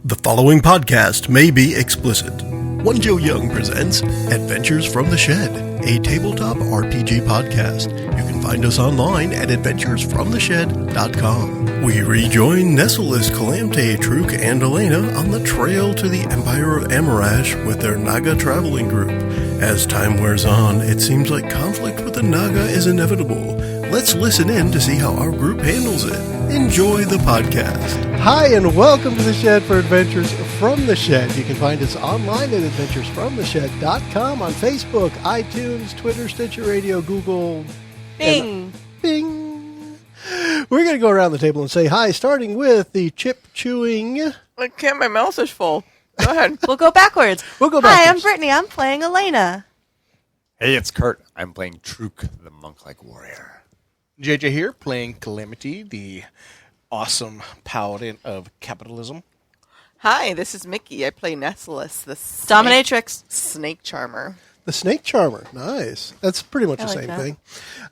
The following podcast may be explicit. One Joe Young presents Adventures from the Shed, a tabletop RPG podcast. You can find us online at adventuresfromtheshed.com. We rejoin Nesolis, Kalam'Te, Truk, and Aleyna on the trail to the Empire of Amarash with their Naga traveling group. As time wears on, it seems like conflict with the Naga is inevitable. Let's listen in to see how our group handles it. Enjoy the podcast. Hi, and welcome to the Shed for Adventures from the Shed. You can find us online at adventuresfromtheshed.com, on Facebook, iTunes, Twitter, Stitcher Radio, Google. Bing. Bing. We're going to go around the table and say hi, starting with the chip-chewing. I can't, my mouth is full. Go ahead. We'll go backwards. Hi, I'm Brittany. I'm playing Aleyna. Hey, it's Kurt. I'm playing Truk, the monk-like warrior. JJ here, playing Kalam'Te, the awesome paladin of capitalism. Hi, this is Mickie. I play Nesolis, the Dominatrix. snake charmer. The Snake Charmer. Nice. That's pretty much the same thing.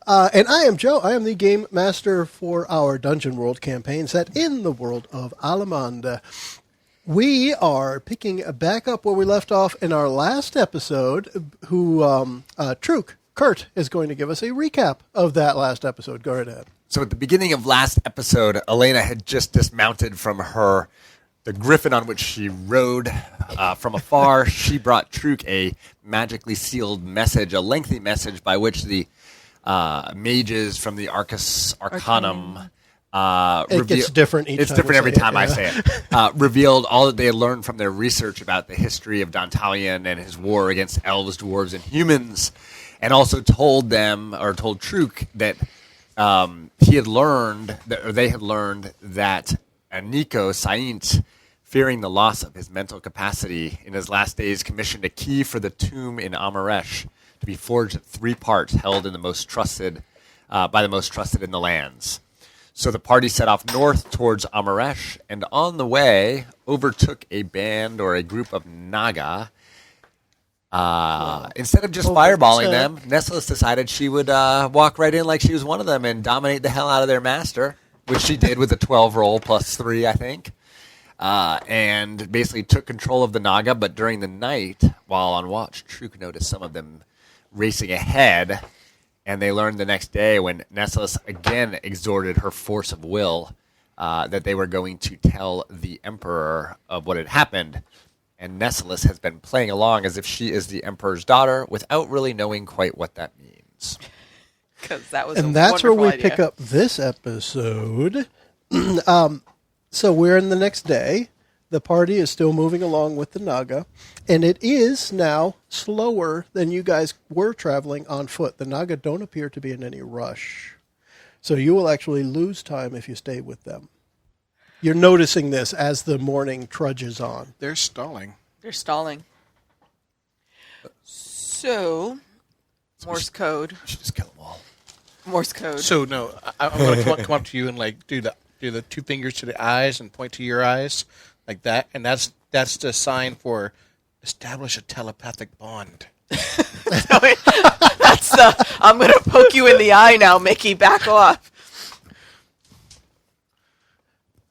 And I am Joe. I am the game master for our Dungeon World campaign set in the world of Alamand. We are picking back up where we left off in our last episode, Truk, Kurt, is going to give us a recap of that last episode. Go right ahead. So at the beginning of last episode, Aleyna had just dismounted from the griffin on which she rode from afar. She brought Truk a magically sealed message, a lengthy message by which the mages from the Arcus Arcanum it gets different each time. It's different every time I say it. Revealed all that they had learned from their research about the history of Dantalion and his war against elves, dwarves, and humans, and also told Truk that they had learned that Nico Saint, fearing the loss of his mental capacity in his last days, commissioned a key for the tomb in Amarash to be forged at 3 parts, held in the most trusted by the most trusted in the lands. So the party set off north towards Amarash, and on the way overtook a band or a group of Naga. Instead of just fireballing them, Nesolis decided she would walk right in like she was one of them and dominate the hell out of their master, which she did with a 12 roll plus 3, I think, and basically took control of the Naga. But during the night, while on watch, Truk noticed some of them racing ahead, and they learned the next day when Nesolis again exhorted her force of will that they were going to tell the Emperor of what had happened. And Nesolis has been playing along as if she is the Emperor's daughter without really knowing quite what that means. And that's where we pick up this episode. So we're in the next day. The party is still moving along with the Naga, and it is now slower than you guys were traveling on foot. The Naga don't appear to be in any rush. So you will actually lose time if you stay with them. You're noticing this as the morning trudges on. They're stalling. So, Morse code. Should just kill them all. Morse code. So no, I'm going to come up to you and do the 2 fingers to the eyes and point to your eyes like that, and that's the sign for establish a telepathic bond. That's I'm going to poke you in the eye now, Mickie. Back off.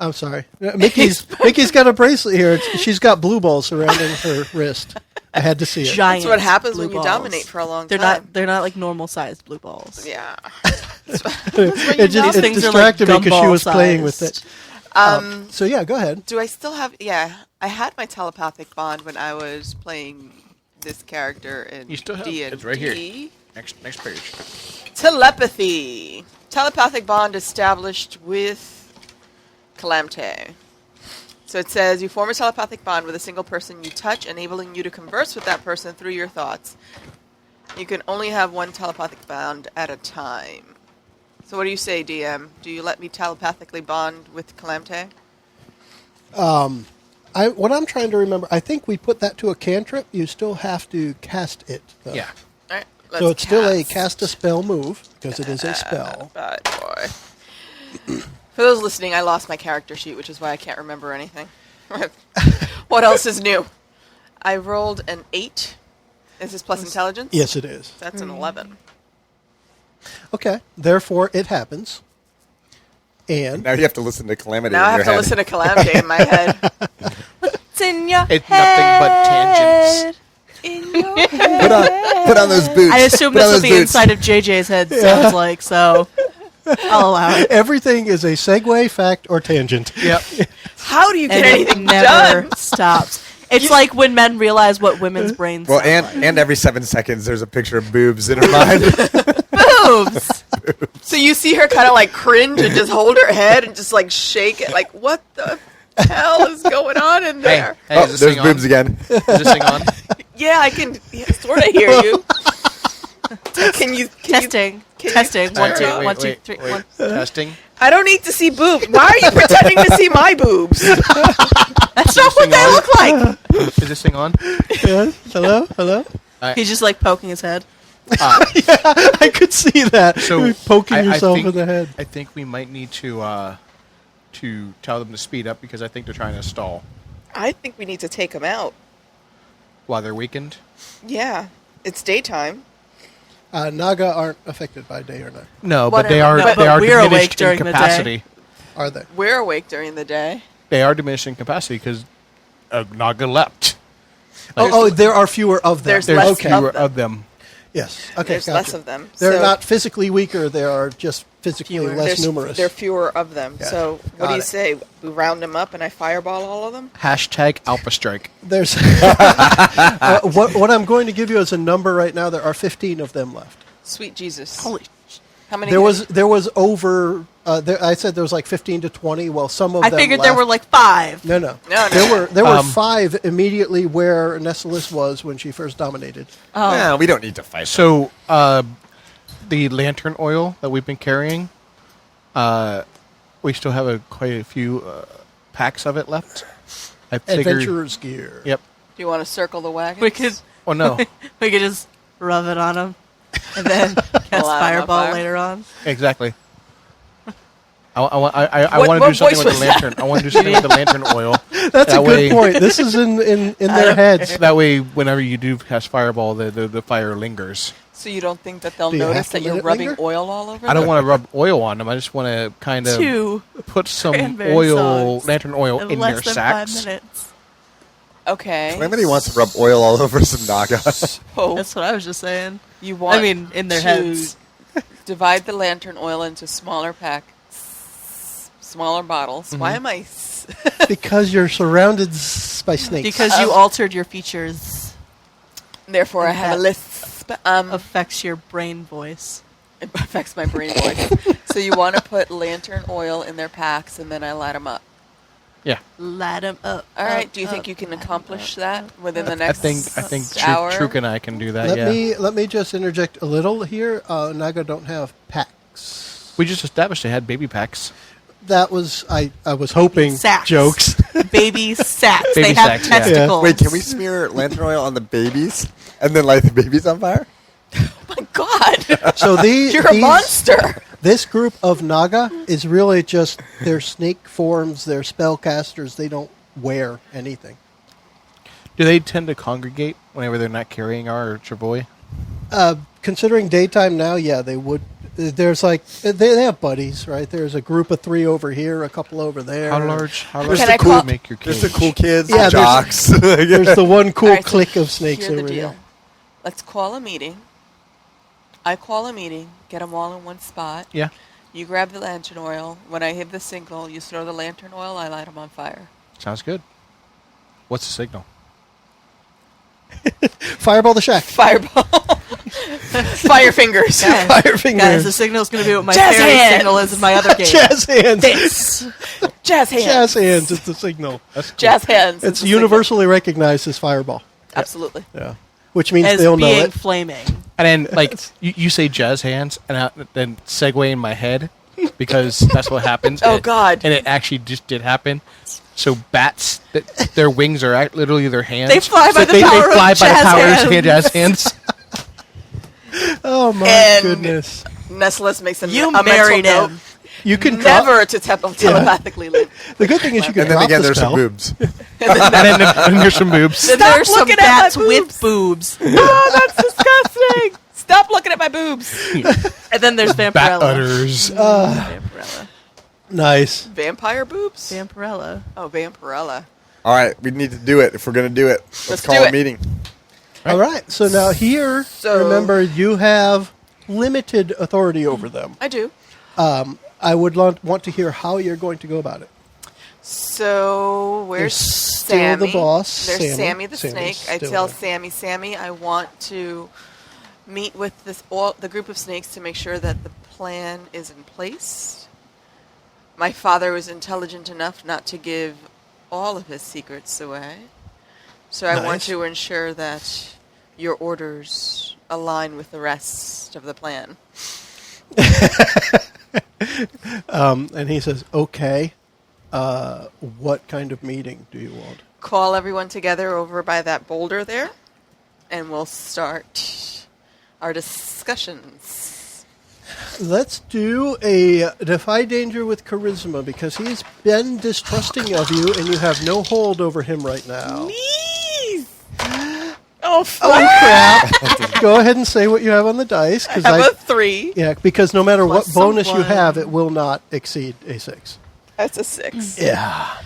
I'm sorry. Mickey's got a bracelet here. She's got blue balls surrounding her wrist. I had to see it. That's what happens when you dominate for a long time. They're not like normal sized blue balls. Yeah. It distracted me because she was playing with it. So yeah, go ahead. Do I still have? Yeah, I had my telepathic bond when I was playing this character in You still have D&D. it's right here. Next page. Telepathy. Telepathic bond established with Kalam'Te. So it says you form a telepathic bond with a single person you touch, enabling you to converse with that person through your thoughts. You can only have one telepathic bond at a time. So what do you say, DM? Do you let me telepathically bond with Kalam'Te? What I'm trying to remember, I think we put that to a cantrip. You still have to cast it, though. Yeah. All right, so it's still a cast a spell move, because it is a spell. Bad boy. For those listening, I lost my character sheet, which is why I can't remember anything. What else is new? I rolled an 8. Is this plus intelligence? Yes, it is. That's an 11. Okay. Therefore, it happens. And now you have to listen to Calamity. Now I have to listen to Kalam'Te in my head. your It's head. nothing but tangents. In your head. Put on those boots. I assume Put on that's what those the boots. inside of JJ's head sounds like, so I'll allow it. Everything is a segue, fact, or tangent. Yep. How do you get And it anything never done? stops. It's like when men realize what women's brains Well, sound like. and every 7 seconds there's a picture of boobs in her mind. Boobs! So you see her kind of like cringe and just hold her head and just like shake it. Like, what the hell is going on in there? Hey, is this there's thing boobs on? again. Is this thing on? Yeah, I can sort of hear you. Can you? Testing. can you- Testing. One, two, Wait, one, two, wait, three, wait. one. Testing. I don't need to see boobs. Why are you pretending to see my boobs? That's not what they look like. Is this thing on? Yes. Hello? Hello? He's just like poking his head. I could see that. So Poking I yourself think- in the head. I think we might need to tell them to speed up because I think they're trying to stall I think we need to take them out. while they're weakened. Yeah, it's daytime. Naga aren't affected by day or night, No, Whatever. but they are No, they but are we're awake diminished in during the day. capacity. are they? We're awake during the day. They are diminished in capacity because Naga leapt. Oh, there are fewer of them. There's There's less fewer of them. of them. Yes. Okay. There's gotcha. less of them. They're So not physically weaker. They are just physically Fewer. less there's- numerous. There are fewer of them. Yeah. So what Got do you it. say? We round them up and I fireball all of them? Hashtag Alpha Strike. There's what I'm going to give you as a number right now. There are 15 of them left. Sweet Jesus. Holy How many? There was over. I said there was like 15 to 20. Well, some of I them. figured there left. were like 5. No. No. There were 5 immediately where Nesolis was when she first dominated. Oh. Yeah, we don't need to fight. So the lantern oil that we've been carrying, we still have quite a few packs of it left. I figured. Adventurer's gear. Yep. Do you want to circle the wagons? We could Oh no. we could just rub it on him and then cast Light 'em on fireball fire. later on. Exactly. I What- want to what do something voice with the was that? lantern. I want to do something with the lantern oil. That's That a way- good point. This is in their heads. That way, whenever you do cast fireball, the fire lingers. So you don't think that they'll Do you notice have to that you're let it rubbing linger? oil all over I don't them? want to rub oil on them. I just want to kind of 2 put some cranberry oil, songs lantern oil in in less their than sacks. 5 minutes. Okay. Calamity wants to rub oil all over some Naga. Oh, That's what I was just saying. you want I mean, in their to heads. divide the lantern oil into smaller smaller bottles. Mm-hmm. Why am I... Because you're surrounded by snakes. Because you altered your features. Therefore, I have a That lisp. Affects your brain voice. It affects my brain voice. So you want to put lantern oil in their packs, and then I light them up. Yeah, Light 'em up. All right. up, Do you think up, you can light 'em accomplish up, that up, within up. the I next think hour? Truk and I can do that. let me just interject a little here. Naga don't have packs. We just established they had baby packs. That was I was hoping Sacks. jokes. Baby sacks. Baby they have sacks, yeah. testicles. Wait, can we smear lantern oil on the babies and then light the babies on fire? Oh my God! So You're a monster. This group of Naga is really just their snake forms, their spellcasters. They don't wear anything. Do they tend to congregate whenever they're not carrying our travois? Considering daytime now, yeah, they would. There's like they have buddies, right? There's a group of 3 over here, a couple over there. How large? How Can large I do call- you make your cage? Just the cool kids, Yeah, the jocks. There's the one cool All right, so clique of snakes here's over the deal. there. Let's call a meeting. I call a meeting. Get them all in one spot. Yeah. You grab the lantern oil. When I hit the signal, you throw the lantern oil. I light them on fire. Sounds good. What's the signal? Fireball the shack. Fireball. Fire fingers. Guys, Fire fingers. Guys, the signal's going to be what my Jazz fairy hands. signal is in my other game. Jazz hands. This. Jazz hands. Jazz hands is the signal. That's cool. Jazz hands. It's is the universally recognized as fireball. signal. Absolutely. Yeah. Which means As they'll know being it. flaming. And then, like, you say jazz hands, and then segue in my head, because that's what happens. Oh, and God. And it actually just did happen. So bats, their wings are literally their hands. They fly by So the they power of fly by the jazz power hands. of jazz hands. Oh my And- goodness. Nesolis makes a You a married mental him. You can drop, Never to telepathically live. the good thing is you can And then drop again, the there's spell. some boobs. and there's some boobs. Then there's some looking at my bats with boobs. boobs. Oh, that's disgusting. Stop looking at my boobs. And then there's Bat Vampirella. udders. Vampirella. Nice. Vampire boobs? Vampirella. Oh, Vampirella. All right, we need to do it if we're going to do it. Let's call a meeting. All right. So now here, remember, you have limited authority over them. I do. I would want to hear how you're going to go about it. So where's still Sammy? the boss. There's Sammy the Sammy's snake. I tell Sammy, I want to meet with the group of snakes to make sure that the plan is in place. My father was intelligent enough not to give all of his secrets away. So I want to ensure that your orders align with the rest of the plan. And he says, okay, what kind of meeting do you want? Call everyone together over by that boulder there, and we'll start our discussions. Let's do a defy danger with charisma, because he's been distrusting of you, and you have no hold over him right now. Please! Oh, crap. Go ahead and say what you have on the dice. I have a 3. Yeah, because no matter Plus what bonus you someone. have, it will not exceed a 6. That's a 6. Yeah.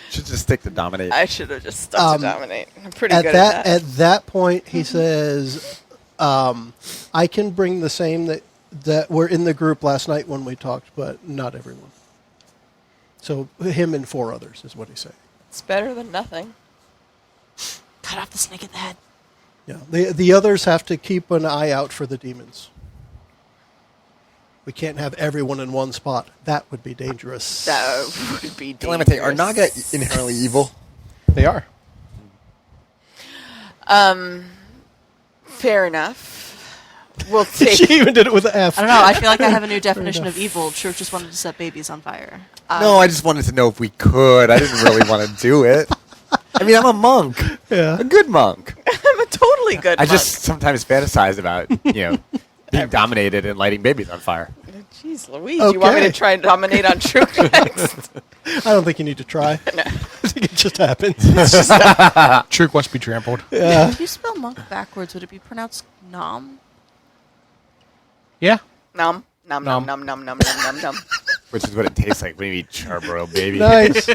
Should just stick to dominate. I should have just stuck to dominate. I'm pretty good at that. At that point, he says, I can bring the same that were in the group last night when we talked, but not everyone. So him and 4 others is what he's saying. It's better than nothing. Cut off the snake at the head. Yeah, the others have to keep an eye out for the demons. We can't have everyone in one spot. That would be dangerous. That would be dangerous. Kalam'Te, are naga inherently evil? They are. Fair enough. We'll take... She even did it with an F. I don't know. I feel like I have a new definition of evil. Truk just wanted to set babies on fire. No, I just wanted to know if we could. I didn't really want to do it. I mean, I'm a monk. Yeah. A good monk. I'm a totally good I monk. just sometimes fantasize about, being dominated and lighting babies on fire. Jeez Louise, you want me to try and dominate on Truk next? I don't think you need to try. No. I think it just happens. Truk wants to be trampled. Yeah. If you spell monk backwards, would it be pronounced nom? Yeah. Nom, nom, nom, nom, nom, nom, nom, nom, nom. Which is what it tastes like when you eat charbroiled baby. Nice.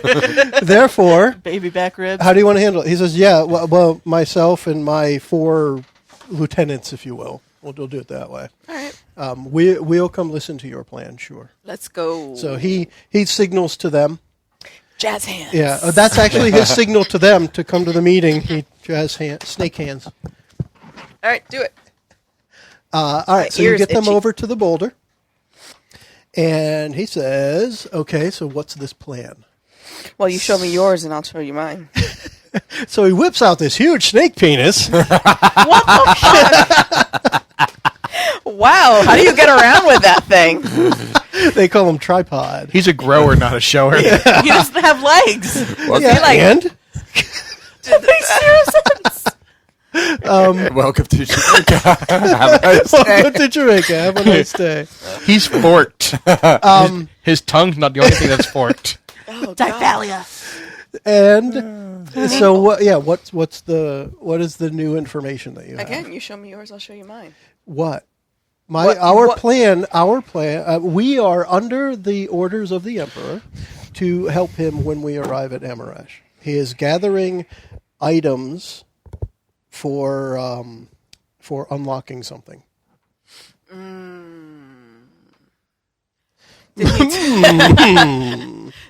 Therefore, Baby back ribs. how do you want to handle it? He says, yeah, well, myself and my 4 lieutenants, if you will. We'll do it that way. All right. We'll come listen to your plan, sure. Let's go. So he signals to them. Jazz hands. Yeah, that's actually his signal to them to come to the meeting. He jazz snake hands. All right, do it. All right, so you ear's get them itchy. over to the boulder. And he says, okay, so what's this plan? Well, you show me yours, and I'll show you mine. So he whips out this huge snake penis. Wow, how do you get around with that thing? They call him tripod. He's a grower, not a shower. He doesn't have legs. And? That makes zero sense. Welcome to Jamaica. Have a nice day. Welcome to Jamaica. Have a nice day. He's forked. His tongue's not the only thing that's forked. Oh, God. Diphalia. And so what? Yeah, what is the new information that you have? Again, you show me yours, I'll show you mine. What? What? Plan. We are under the orders of the Emperor to help him when we arrive at Amarash. He is gathering items for unlocking something.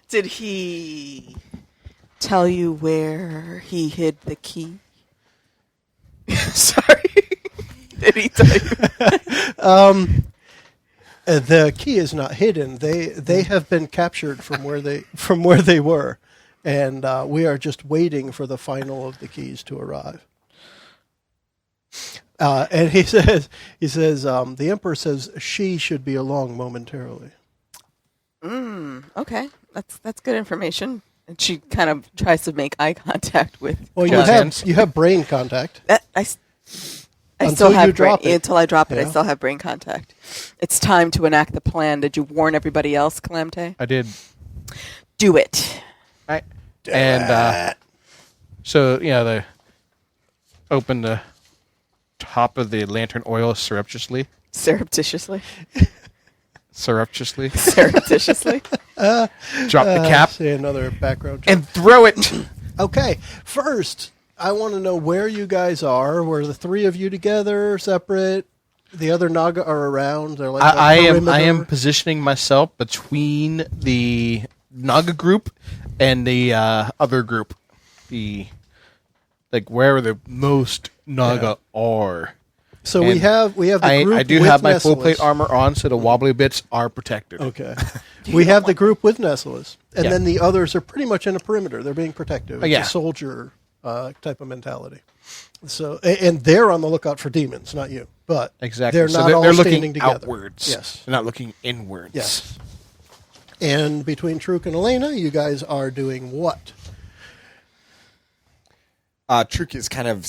Did he tell you where he hid the key? Sorry. Did he tell you? The key is not hidden. They have been captured from where they were, and we are just waiting for the final of the keys to arrive. And he says, the Emperor says she should be along momentarily. Okay, that's good information. And she kind of tries to make eye contact with. Well, you have brain contact. I Until still have you drop it. until I drop it. Yeah. I still have brain contact. It's time to enact the plan. Did you warn everybody else, Kalam'Te? I did. Do it. Right. And so, they open the top of the lantern oil surreptitiously. Surreptitiously. Surreptitiously. Surreptitiously. Drop the cap Say another background check. and throw it. Okay, first, I want to know where you guys are. Were the three of you together, separate? The other Naga are around. They're like I am positioning myself between the Naga group and the other group. Wherever the most Naga are. So we have the group. I do have my full plate armor on, so the wobbly bits are protected. Okay. We have the group with Nesolis, and then the others are pretty much in a perimeter. They're being protective. It's a soldier type of mentality. So, and they're on the lookout for demons, not you. But exactly, they're not all standing together. Outwards. Yes, they're not looking inwards. Yes. And between Truk and Aleyna, you guys are doing what? Truk is kind of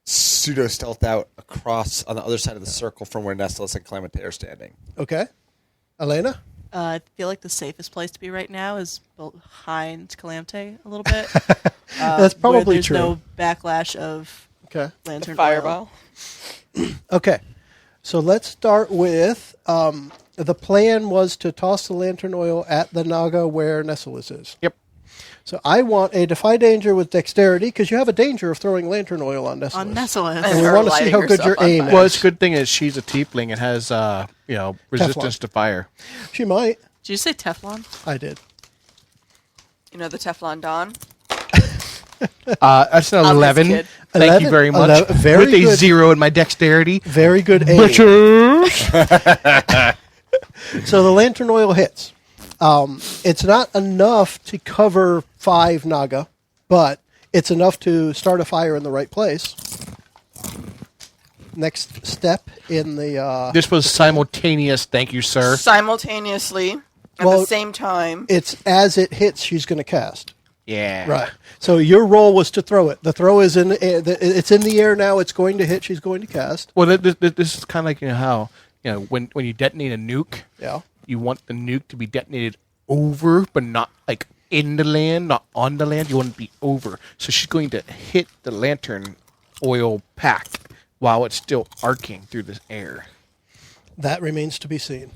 pseudo-stealth out across on the other side of the circle from where Nesolis and Kalam'Te are standing. Okay. Aleyna? I feel like the safest place to be right now is behind Kalam'Te a little bit. That's probably there's true. No backlash of lantern fireball. Okay. So let's start with the plan was to toss the lantern oil at the Naga where Nesolis is. Yep. So I want a defy danger with dexterity because you have a danger of throwing lantern oil on Nesolis. On Nesolis. And we want to see how good your aim is. Well, it's a good thing is she's a tiefling and has resistance to fire. She might. Did you say Teflon? I did. You know the Teflon Don? That's an 11. kid. Thank you very much. Very with a good. 0 in my dexterity. Very good aim. So the lantern oil hits. It's not enough to cover 5 Naga, but it's enough to start a fire in the right place. Next step in the... This was simultaneous, thank you, sir. Simultaneously, at the same time. It's as it hits, she's going to cast. Yeah. Right. So your role was to throw it. The throw is in it's in the air now. It's going to hit. She's going to cast. Well, this is kind of like how when you detonate a nuke, you want the nuke to be detonated over, but not like in the land, not on the land. You want it to be over. So she's going to hit the lantern oil pack while it's still arcing through the air. That remains to be seen.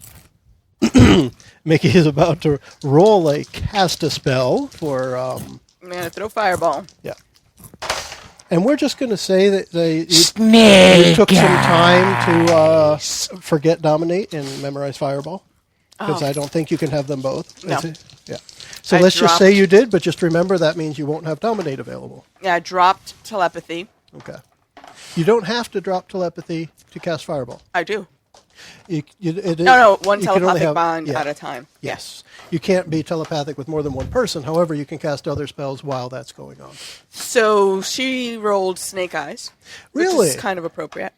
Mickie is about to roll a cast a spell for... I'm going to throw fireball. Yeah. And we're just going to say that you took some time to forget Dominate and memorize Fireball. Because I don't think you can have them both. No. Yeah. So let's just say you did, but just remember that means you won't have Dominate available. Yeah, I dropped telepathy. Okay. You don't have to drop telepathy to cast Fireball. I do. No, one telepathic bond at a time. Yes. You can't be telepathic with more than one person. However, you can cast other spells while that's going on. So she rolled Snake Eyes. Really? Which is kind of appropriate.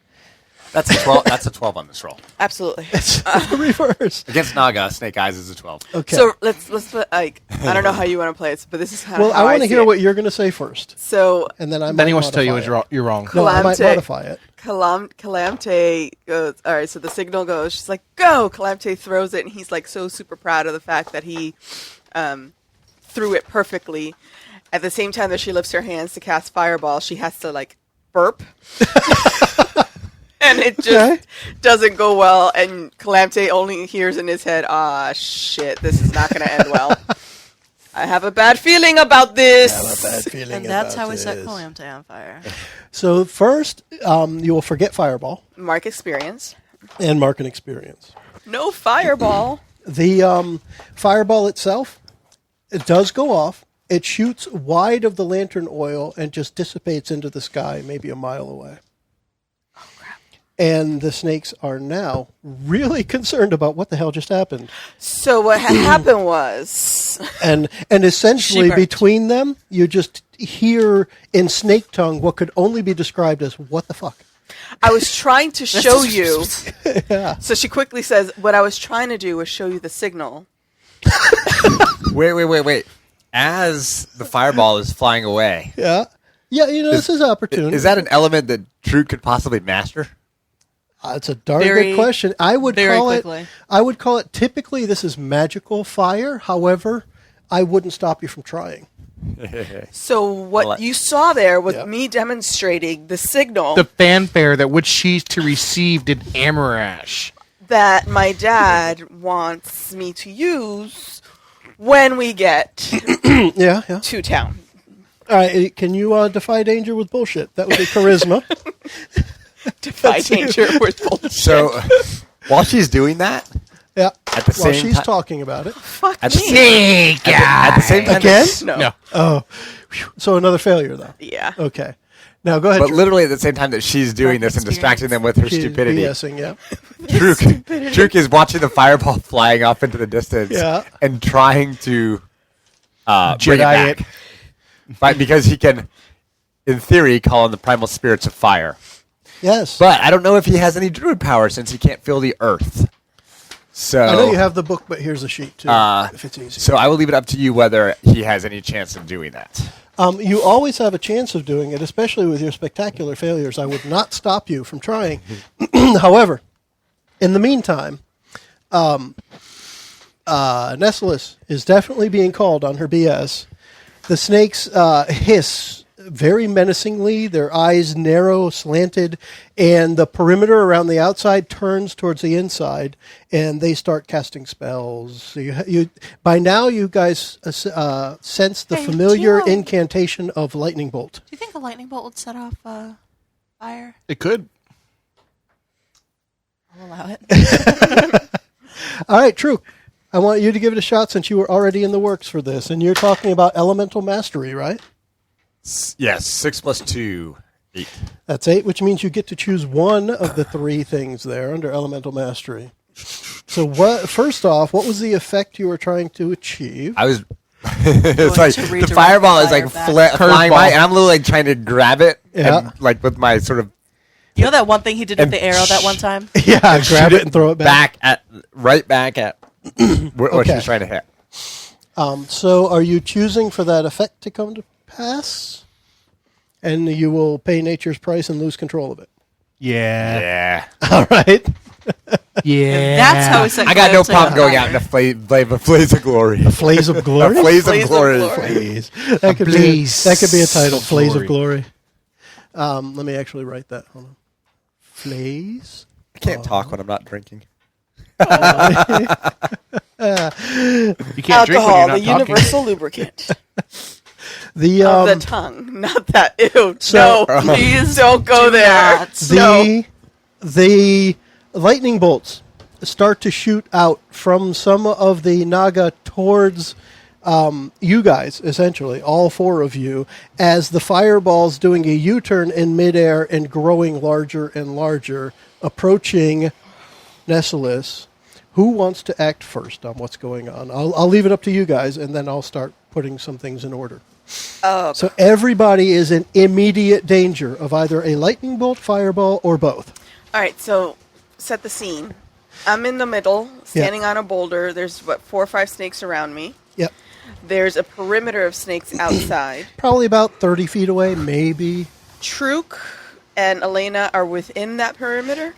That's a 12. That's a 12 on this roll. Absolutely. It's the reverse. Against Naga, Snake Eyes is a 12. Okay. So let's I don't know how you want to play it, but this is how I want to hear it. what you're going to say first. So and then he wants to tell you you're wrong. No, I might modify it. Kalam'Te goes, all right, so the signal goes, she's like, go! Kalam'Te throws it, and he's like so super proud of the fact that he threw it perfectly. At the same time that she lifts her hands to cast Fireball, she has to like burp. And it just doesn't go well, and Kalam'Te only hears in his head, shit, this is not going to end well. I have a bad feeling about this. I have a bad feeling and that's how we set Kalam'Te on fire. So first, you will forget Fireball. Mark experience. And mark an experience. No Fireball. The Fireball itself, it does go off. It shoots wide of the lantern oil and just dissipates into the sky, maybe a mile away. And the snakes are now really concerned about what the hell just happened. So what happened was... And essentially between them, you just hear in snake tongue what could only be described as, what the fuck? I was trying to show you. So she quickly says, what I was trying to do was show you the signal. Wait. As the fireball is flying away. Yeah, this is opportune. Is that an element that Truk could possibly master? It's a darn good question. I would call it. Typically, this is magical fire. However, I wouldn't stop you from trying. So what you saw there was me demonstrating the signal, the fanfare that which she's to receive in Amarash, that my dad wants me to use when we get to town. All right, can you defy danger with bullshit? That would be charisma. Defy danger with bullshit. So while she's doing that, yeah. At the While same she's ti- talking about it. Fuck at me. at the same time, Again? No. Oh, whew. So another failure, though. Yeah. Okay. Now go ahead. but literally at the same time that she's doing this and distracting them with her She's stupidity, BSing, yeah. Truk is watching the fireball flying off into the distance and trying to bring it back. But because he can, in theory, call on the primal spirits of fire. Yes. But I don't know if he has any druid power since he can't feel the earth. So I know you have the book, but here's a sheet, too, if it's easy. So I will leave it up to you whether he has any chance of doing that. You always have a chance of doing it, especially with your spectacular failures. I would not stop you from trying. However, in the meantime, Nesolis is definitely being called on her BS. The snakes hiss very menacingly, their eyes narrow, slanted, and the perimeter around the outside turns towards the inside, and they start casting spells. So by now, you guys sense the familiar incantation of lightning bolt. Do you think a lightning bolt would set off fire? It could. I'll allow it. All right, Truk. I want you to give it a shot since you were already in the works for this, and you're talking about elemental mastery, right? Yes, 6 + 2, 8. That's 8, which means you get to choose one of the 3 things there under elemental mastery. So, first off, what was the effect you were trying to achieve? I was. It's like the fireball is like flying by, and I'm literally like trying to grab it, and like with my sort of. You know that one thing he did with the arrow that one time? Yeah, grab it and throw it back. Right back at what she's trying to hit. So, are you choosing for that effect to come to pass? And you will pay nature's price and lose control of it. Yeah. All right. Yeah. That's how we said I got no problem going out in a blaze of glory. A blaze of glory? A blaze of glory. Blaze. That could be a title. Blaze of glory. Let me actually write that. Hold on. Blaze. I can't talk when I'm not drinking. You can't Alcohol, drink when you're not the talking. universal lubricant. Of the tongue, not that. Ew, no, please don't go there. The lightning bolts start to shoot out from some of the naga towards you guys, essentially, all 4 of you, as the fireball's doing a U-turn in midair and growing larger and larger, approaching Nesolis. Who wants to act first on what's going on? I'll leave it up to you guys, and then I'll start putting some things in order. So everybody is in immediate danger of either a lightning bolt, fireball, or both. All right, so set the scene. I'm in the middle, standing on a boulder. There's, 4 or 5 snakes around me. Yep. There's a perimeter of snakes outside. Probably about 30 feet away, maybe. Truk and Aleyna are within that perimeter?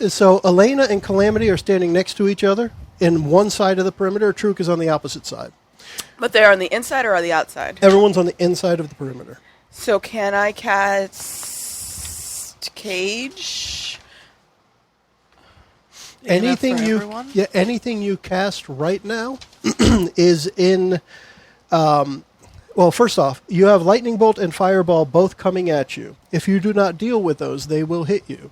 So Aleyna and Kalam'Te are standing next to each other in one side of the perimeter. Truk is on the opposite side. But they're on the inside or on the outside? Everyone's on the inside of the perimeter. So can I cast Cage? Anything you cast right now is in. Well, first off, you have lightning bolt and fireball both coming at you. If you do not deal with those, they will hit you.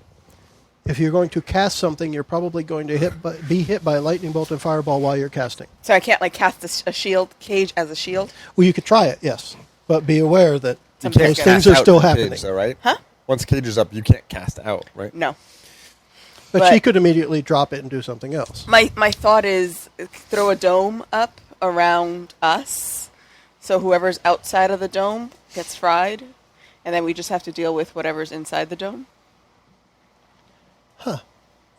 If you're going to cast something, you're probably going to be hit by lightning bolt and fireball while you're casting. So I can't cast a shield Cage as a shield? Well, you could try it, yes, but be aware that You can't those things are still happening. Cage, though, right? Huh? Once Cage is up, you can't cast out, right? No. But she could immediately drop it and do something else. My thought is throw a dome up around us, so whoever's outside of the dome gets fried, and then we just have to deal with whatever's inside the dome. Huh.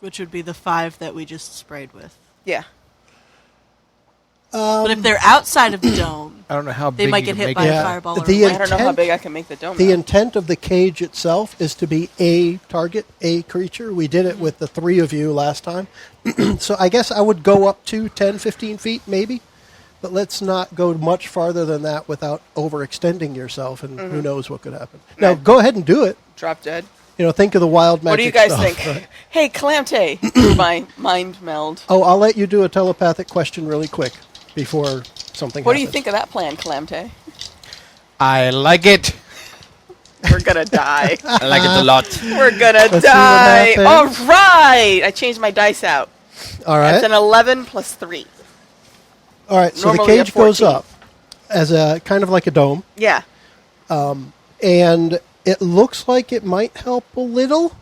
Which would be the 5 that we just sprayed with. Yeah. But if they're outside of the dome, I don't know how they big might you get can hit make by it. a fireball. I don't know how big I can make the dome. The intent of the cage itself is to be a target, a creature. We did it with the 3 of you last time. So I guess I would go up to 10, 15 feet maybe. But let's not go much farther than that without overextending yourself, and who knows what could happen. Now, go ahead and do it. Drop dead. Think of the wild magic What do you guys stuff, think? right? Hey, Kalam'Te, my mind meld. Oh, I'll let you do a telepathic question really quick before something What do happens. you think of that plan, Kalam'Te? I like it. We're gonna die. I like it a lot. We're gonna die. All right. I changed my dice out. All right. That's an 11 plus 3. All right. So Normally the cage goes up as a kind of like a dome. Yeah. And it looks like it might help a little.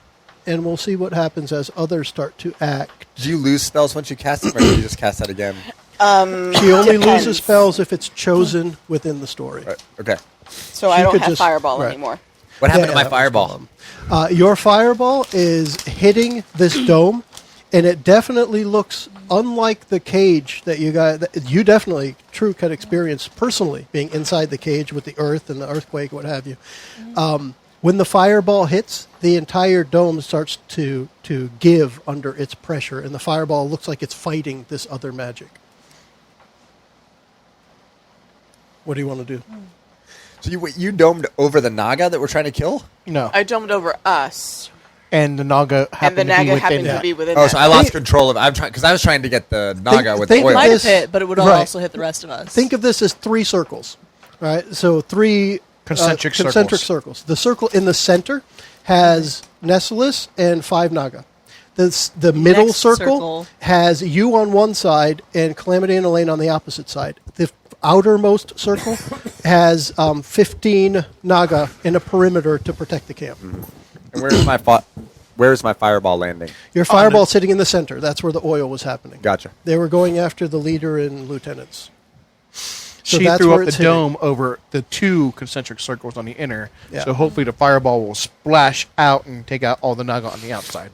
And we'll see what happens as others start to act. Do you lose spells once you cast them, or do you just cast that again? She only loses spells if it's chosen within the story. Right. Okay. So I don't have Fireball anymore. What happened to my Fireball? Your Fireball is hitting this dome, and it definitely looks unlike the cage that you definitely, Truk, had experienced personally, being inside the cage with the earth and the earthquake, what have you. When the Fireball hits, the entire dome starts to give under its pressure, and the Fireball looks like it's fighting this other magic. What do you want to do? So you domed over the Naga that we're trying to kill? No. I domed over us. And the Naga happened to be within Oh, that. so I lost control of it. Because I was trying to get the Naga with the oil. It might have hit, but it would also hit the rest of us. Think of this as 3 circles, right? So 3 concentric circles. The circle in the center has Nesolis and 5 Naga. The middle circle has you on one side and Kalam'Te and Aleyna on the opposite side. The outermost circle has 15 Naga in a perimeter to protect the camp. And where's my Fireball landing? Your Fireball sitting in the center. That's where the oil was happening. Gotcha. They were going after the leader and lieutenants. So she threw up the dome over the 2 concentric circles on the inner. Yeah. So hopefully the Fireball will splash out and take out all the Naga on the outside.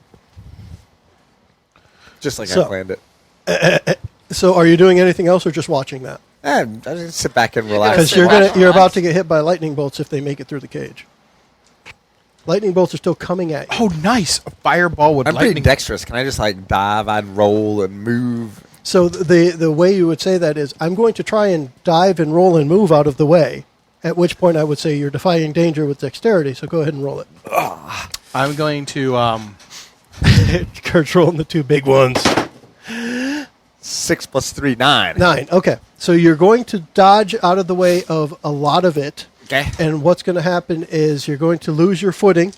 Just like I planned it. So are you doing anything else or just watching that? I just sit back and relax. Because you're about to get hit by lightning bolts if they make it through the cage. Lightning bolts are still coming at you. Oh, nice. A Fireball with lightning. I'm pretty dexterous. Can I just dive and roll and move? So the way you would say that is, I'm going to try and dive and roll and move out of the way, at which point I would say you're defying danger with dexterity, so go ahead and roll it. I'm going to... Kurt's rolling the 2 big ones. 6 plus 3, 9. 9, okay. So you're going to dodge out of the way of a lot of it. Okay. And what's going to happen is you're going to lose your footing,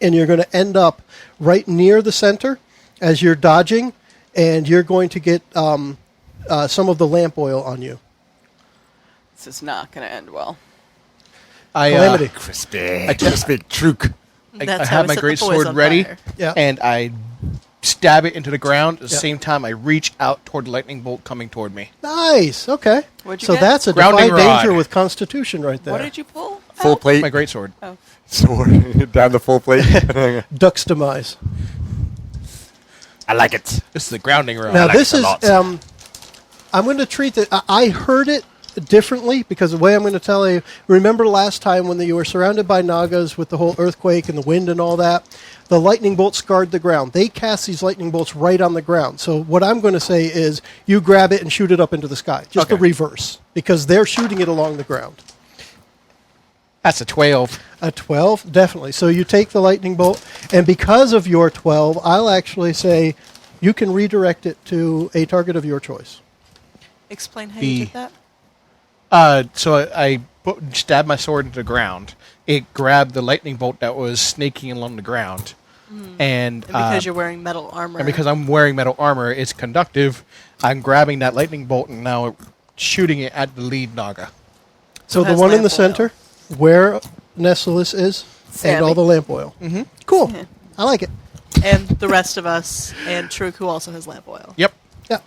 and you're going to end up right near the center as you're dodging, and you're going to get some of the lamp oil on you. This is not going to end well. Calamity. Crispy Truk. I have my great sword ready, and I stab it into the ground. At the same time, I reach out toward the lightning bolt coming toward me. Nice. Okay. What'd you so get? that's a Grounding defy danger rod. with Constitution right there. What did you pull? Full plate. My great sword. Oh. Sword down the full plate. Duck's demise. I like it. This is the grounding rod. Now this is. I'm going to treat it. I heard it differently because the way I'm going to tell you. Remember last time when you were surrounded by Nagas with the whole earthquake and the wind and all that. The lightning bolts scarred the ground. They cast these lightning bolts right on the ground. So what I'm going to say is you grab it and shoot it up into the sky. Just the reverse. Because they're shooting it along the ground. That's a 12. A 12? Definitely. So you take the lightning bolt, and because of your 12, I'll actually say you can redirect it to a target of your choice. Explain how you did that. So I stabbed my sword into the ground. It grabbed the lightning bolt that was snaking along the ground. And because you're wearing metal armor. And because I'm wearing metal armor, it's conductive. I'm grabbing that lightning bolt and now shooting it at the lead Naga. So the one in the center, where Nesolis is, and all the lamp oil. Mm-hmm. Cool. Yeah. I like it. And the rest of us, and Truk, who also has lamp oil. Yep. Yeah.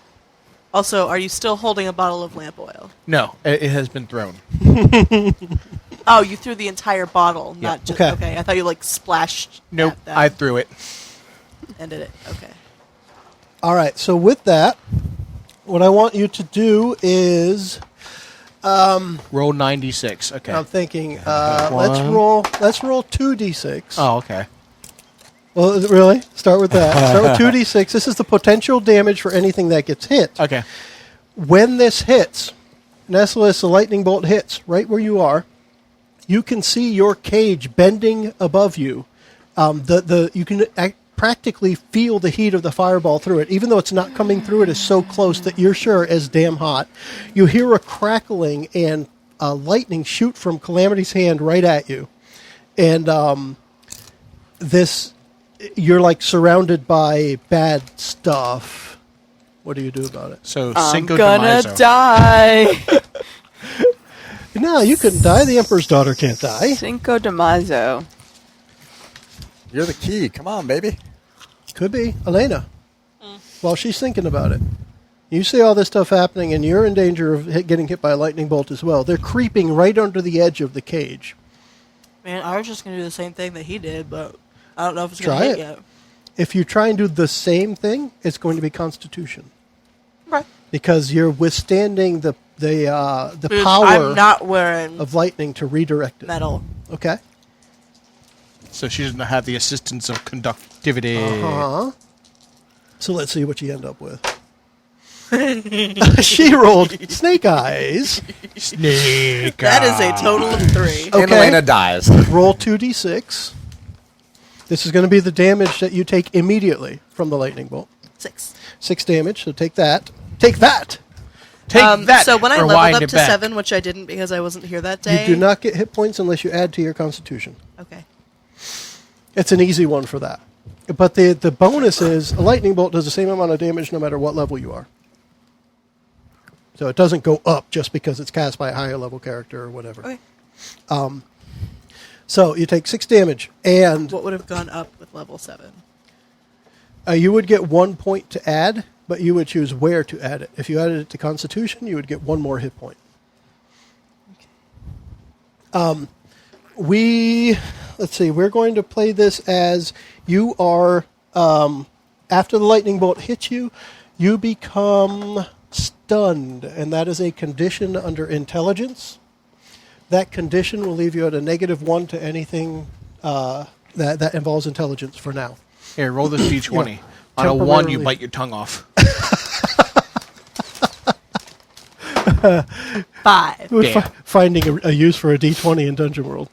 Also, are you still holding a bottle of lamp oil? No, it has been thrown. Oh, you threw the entire bottle, not just... Okay, I thought you, splashed... Nope, I threw it. And did it, okay. All right, so with that, what I want you to do is... roll 96, okay. I'm thinking, let's roll 2d6. Oh, okay. Well, really? Start with that. Start with 2d6. This is the potential damage for anything that gets hit. Okay. When this hits, Nesolis, the lightning bolt hits right where you are. You can see your cage bending above you. You can practically feel the heat of the fireball through it. Even though it's not coming through, it is so close that you're sure it's damn hot. You hear a crackling, and lightning shoot from Calamity's hand right at you. And you're like surrounded by bad stuff. What do you do about it? So I'm Cinco de gonna Mayo. die. No, you couldn't die. The Emperor's daughter can't die. Cinco de Mayo. You're the key. Come on, baby. Could be. Aleyna. While she's thinking about it. You see all this stuff happening, and you're in danger of getting hit by a lightning bolt as well. They're creeping right under the edge of the cage. Man, I was just going to do the same thing that he did, but I don't know if it's going to hit yet. If you try and do the same thing, it's going to be Constitution. Right. Because you're withstanding the Because power I'm not wearing of lightning to redirect it. metal. Okay. So she doesn't have the assistance of conductivity. Uh-huh. So let's see what you end up with. She rolled snake eyes. Snake. That is a total of 3. Okay. And Aleyna dies. Roll 2d6. This is going to be the damage that you take immediately from the lightning bolt. 6. 6 damage, so take that. Take that! Take that. So when I Rewind leveled up it to back. 7, which I didn't because I wasn't here that day. You do not get hit points unless you add to your Constitution. Okay. It's an easy one for that. But the bonus is a lightning bolt does the same amount of damage no matter what level you are. So it doesn't go up just because it's cast by a higher level character or whatever. Okay. So you take 6 damage, and What would have gone up with level 7? you would get 1 point to add, but you would choose where to add it. If you added it to Constitution, you would get 1 more hit point. Let's see, we're going to play this as you are, after the lightning bolt hits you, you become stunned, and that is a condition under intelligence. That condition will leave you at a -1 to anything that involves intelligence for now. Here, roll this d20. Yeah. On a 1, you Temporarily. bite your tongue off. 5. We're Damn. finding a use for a D20 in Dungeon World.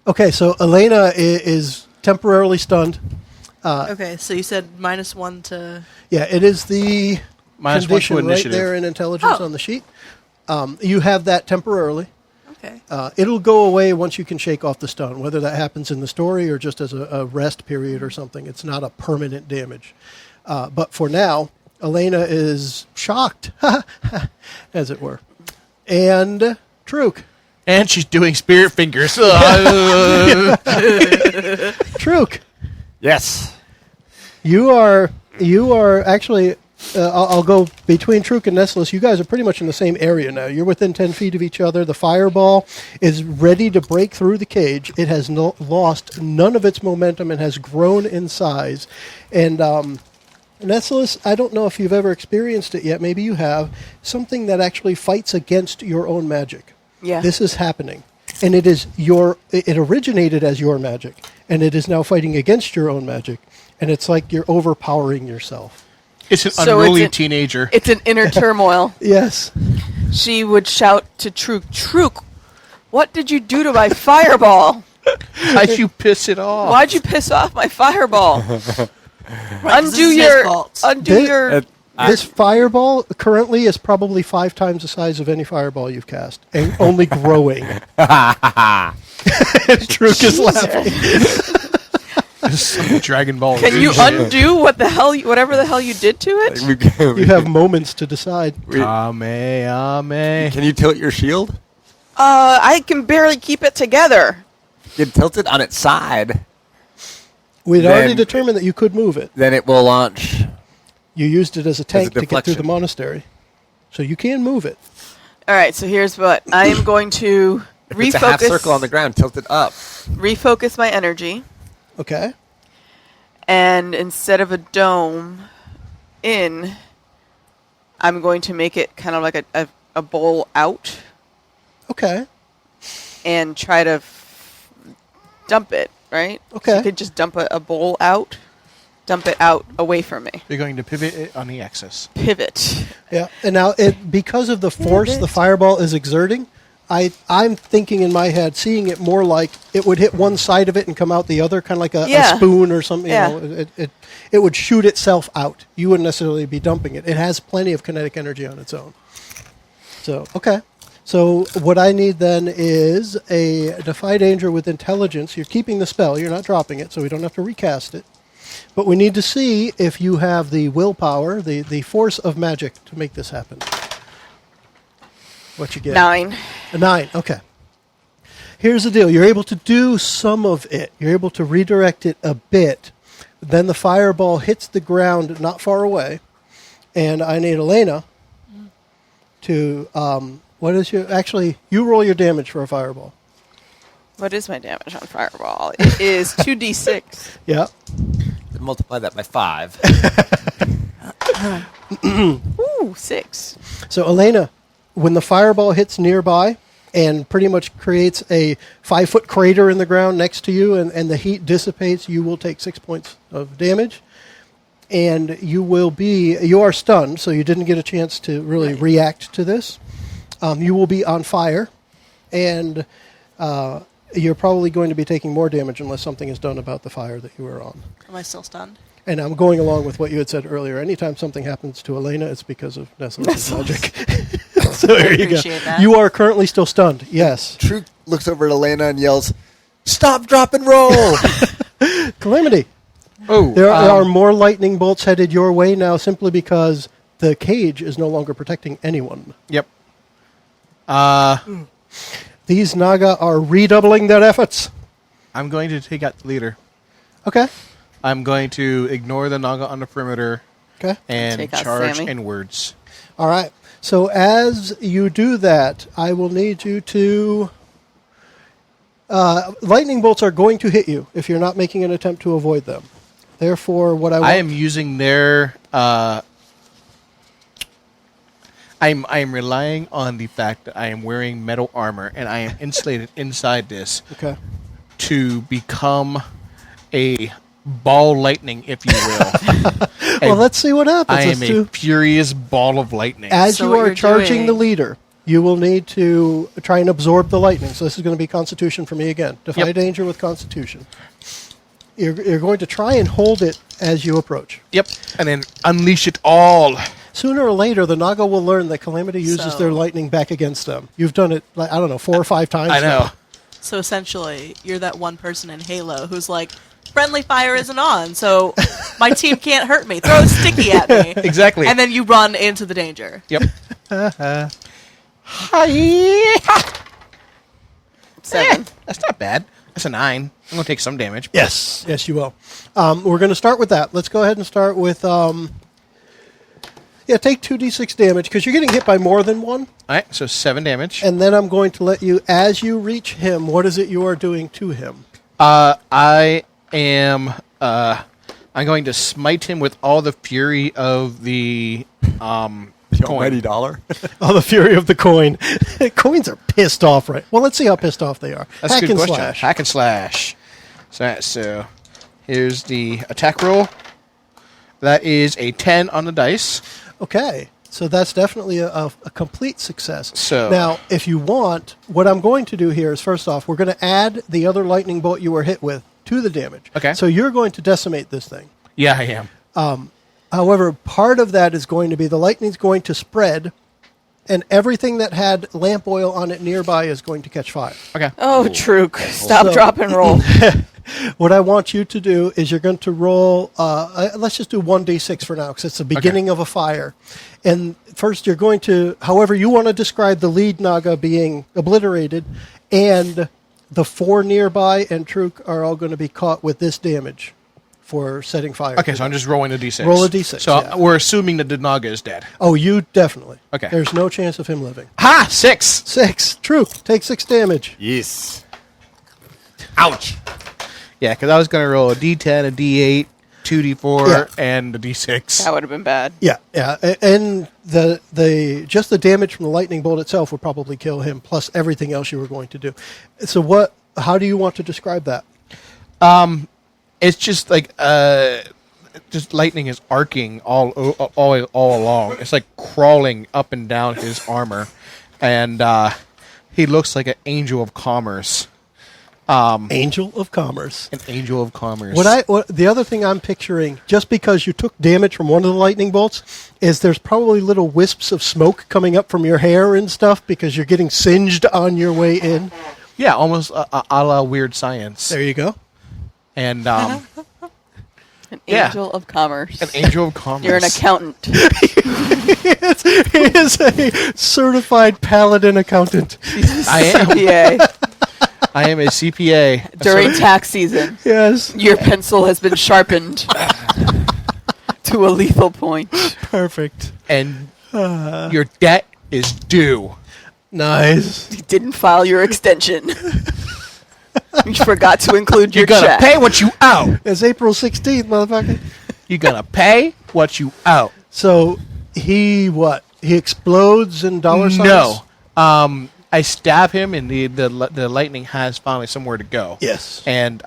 Okay, so Aleyna is temporarily stunned. Okay, so you said -1 to... Yeah, it is the -1 to condition right initiative. there in intelligence Oh. on the sheet. You have that temporarily. Okay. It'll go away once you can shake off the stun, whether that happens in the story or just as a rest period or something. It's not a permanent damage. But for now, Aleyna is shocked, as it were. And Truk. And she's doing spirit fingers. Truk, Yes. you are actually... I'll go between Truk and Nesolis. You guys are pretty much in the same area now. You're within 10 feet of each other. The fireball is ready to break through the cage. It has lost none of its momentum and has grown in size. And Nesolis, I don't know if you've ever experienced it yet. Maybe you have. Something that actually fights against your own magic. Yeah. This is happening. And it originated as your magic. And it is now fighting against your own magic. And it's like you're overpowering yourself. It's an So unruly it's teenager. It's an inner turmoil. Yes. She would shout to Truk, "Truk, what did you do to my fireball? Why'd you piss it off? Why'd you piss off my fireball? Right, 'cause undo it's his your, fault. This fireball currently is probably 5 times the size of any fireball you've cast, and only growing. Truk is laughing. Dragon Ball. Can you Z shit. undo whatever the hell you did to it? You have moments to decide. Ame. Can you tilt your shield? I can barely keep it together. You tilt it on its side, We'd Then- already determined that you could move it. then it will launch. You used it as a tank to get through the deflection. monastery. So you can move it. All right, so here's what I am going to If it's a half refocus. circle on the ground, tilt it up. Refocus my energy, Okay. and instead of a dome I'm going to make it kind of like a bowl out, Okay. and try to dump it. Right? Okay. So you could just dump a bowl out, dump it out away from me. You're going to pivot it on the axis. Pivot. Yeah. And now, because of the force the fireball is exerting, I'm thinking in my head, seeing it more like it would hit one side of it and come out the other, kind of like a spoon or something. Yeah. You know, it would shoot itself out. You wouldn't necessarily be dumping it. It has plenty of kinetic energy on its own. So, okay. So what I need then is a Defy Danger with Intelligence. You're keeping the spell. You're not dropping it, so we don't have to recast it. But we need to see if you have the willpower, the force of magic to make this happen. What you get? 9. A 9, okay. Here's the deal. You're able to do some of it. You're able to redirect it a bit. Then the fireball hits the ground not far away. And I need Aleyna to... what is your... Actually, you roll your damage for a fireball. What is my damage on fireball? It is 2d6. Yeah. Multiply that by 5. Ooh, 6. So, Aleyna, when the fireball hits nearby and pretty much creates a 5-foot crater in the ground next to you and the heat dissipates, you will take 6 points of damage. And you are stunned, so you didn't get a chance to really react to this. You will be on fire, and you're probably going to be taking more damage unless something is done about the fire that you were on. Am I still stunned? And I'm going along with what you had said earlier. Anytime something happens to Aleyna, it's because of Nesolis' magic. So there you go. That. You are currently still stunned, yes. Truk looks over at Aleyna and yells, "Stop, drop, and roll!" Calamity. Oh, There are more lightning bolts headed your way now simply because the cage is no longer protecting anyone. Yep. These Naga are redoubling their efforts. I'm going to take out the leader. Okay. I'm going to ignore the Naga on the perimeter Okay. and Take out charge Sammy. inwards. All right. So as you do that, I will need you to... lightning bolts are going to hit you if you're not making an attempt to avoid them. Therefore, what I want... I am using their... I'm relying on the fact that I am wearing metal armor and I am insulated inside this Okay. to become a ball lightning, if you will. Well, let's see what happens. I am Let's a do- furious ball of lightning. As So you what are you're charging doing- the leader, you will need to try and absorb the lightning. So this is going to be Constitution for me again. Defy Yep. danger with Constitution. You're going to try and hold it as you approach. Yep, and then unleash it all. Sooner or later, the Naga will learn that Calamity uses So- their lightning back against them. You've done it, like, I don't know, 4 or 5 times. I know. now. So essentially, you're that one person in Halo who's like, friendly fire isn't on, so my team can't hurt me. Throw a sticky at me. Exactly. And then you run into the danger. Yep. 7. That's not bad. That's a 9. I'm going to take some damage. Yes, yes, you will. We're going to start with that. Let's go ahead and start with... take 2d6 damage, because you're getting hit by more than one. All right, so 7 damage. And then I'm going to let you, as you reach him, what is it you are doing to him? I am... I'm going to smite him with all the fury of the coin. $20. Oh, the fury of the coin. Coins are pissed off, right? Well, let's see how pissed off they are. That's Hack a good and question. slash. Hack and slash. So here's the attack roll. That is a 10 on the dice. Okay, so that's definitely a complete success. So- now, if you want, what I'm going to do here is, first off, we're going to add the other lightning bolt you were hit with to the damage. Okay. So you're going to decimate this thing. Yeah, I am. However, part of that is going to be the lightning's going to spread, and everything that had lamp oil on it nearby is going to catch fire. Okay. Oh, Truk. Stop, So- drop, and roll. What I want you to do is you're going to roll, let's just do 1d6 for now, because it's the beginning of a fire. And first you're going to, however you want to describe the lead Naga being obliterated, and the 4 nearby and Truk are all going to be caught with this damage for setting fire. Okay, so I'm just rolling a d6. Roll a d6, So yeah. we're assuming that the Naga is dead. Oh, you definitely. Okay. There's no chance of him living. Ha! 6! 6. Truk, take 6 damage. Yes. Ouch. Yeah, because I was going to roll a d10, a d8, 2d4, Yeah. and a d6. That would have been bad. Yeah, yeah, and the just the damage from the lightning bolt itself would probably kill him, plus everything else you were going to do. So how do you want to describe that? It's just like just lightning is arcing all along. It's like crawling up and down his armor, and he looks like an angel of commerce. Angel of Commerce. An Angel of Commerce. The other thing I'm picturing, just because you took damage from one of the lightning bolts, is there's probably little wisps of smoke coming up from your hair and stuff because you're getting singed on your way in. Yeah, almost a la Weird Science. There you go. And An Angel of Commerce. An Angel of Commerce. You're an accountant. He is a certified paladin accountant. I am. CPA. I am a CPA. During tax season. Yes. Your pencil has been sharpened to a lethal point. Perfect. And your debt is due. Nice. You didn't file your extension. You forgot to include your You're gonna check. pay what you owe. It's April 16th, motherfucker. You're gonna pay what you owe. So he explodes in dollar signs? No. I stab him, and the lightning has finally somewhere to go. Yes. And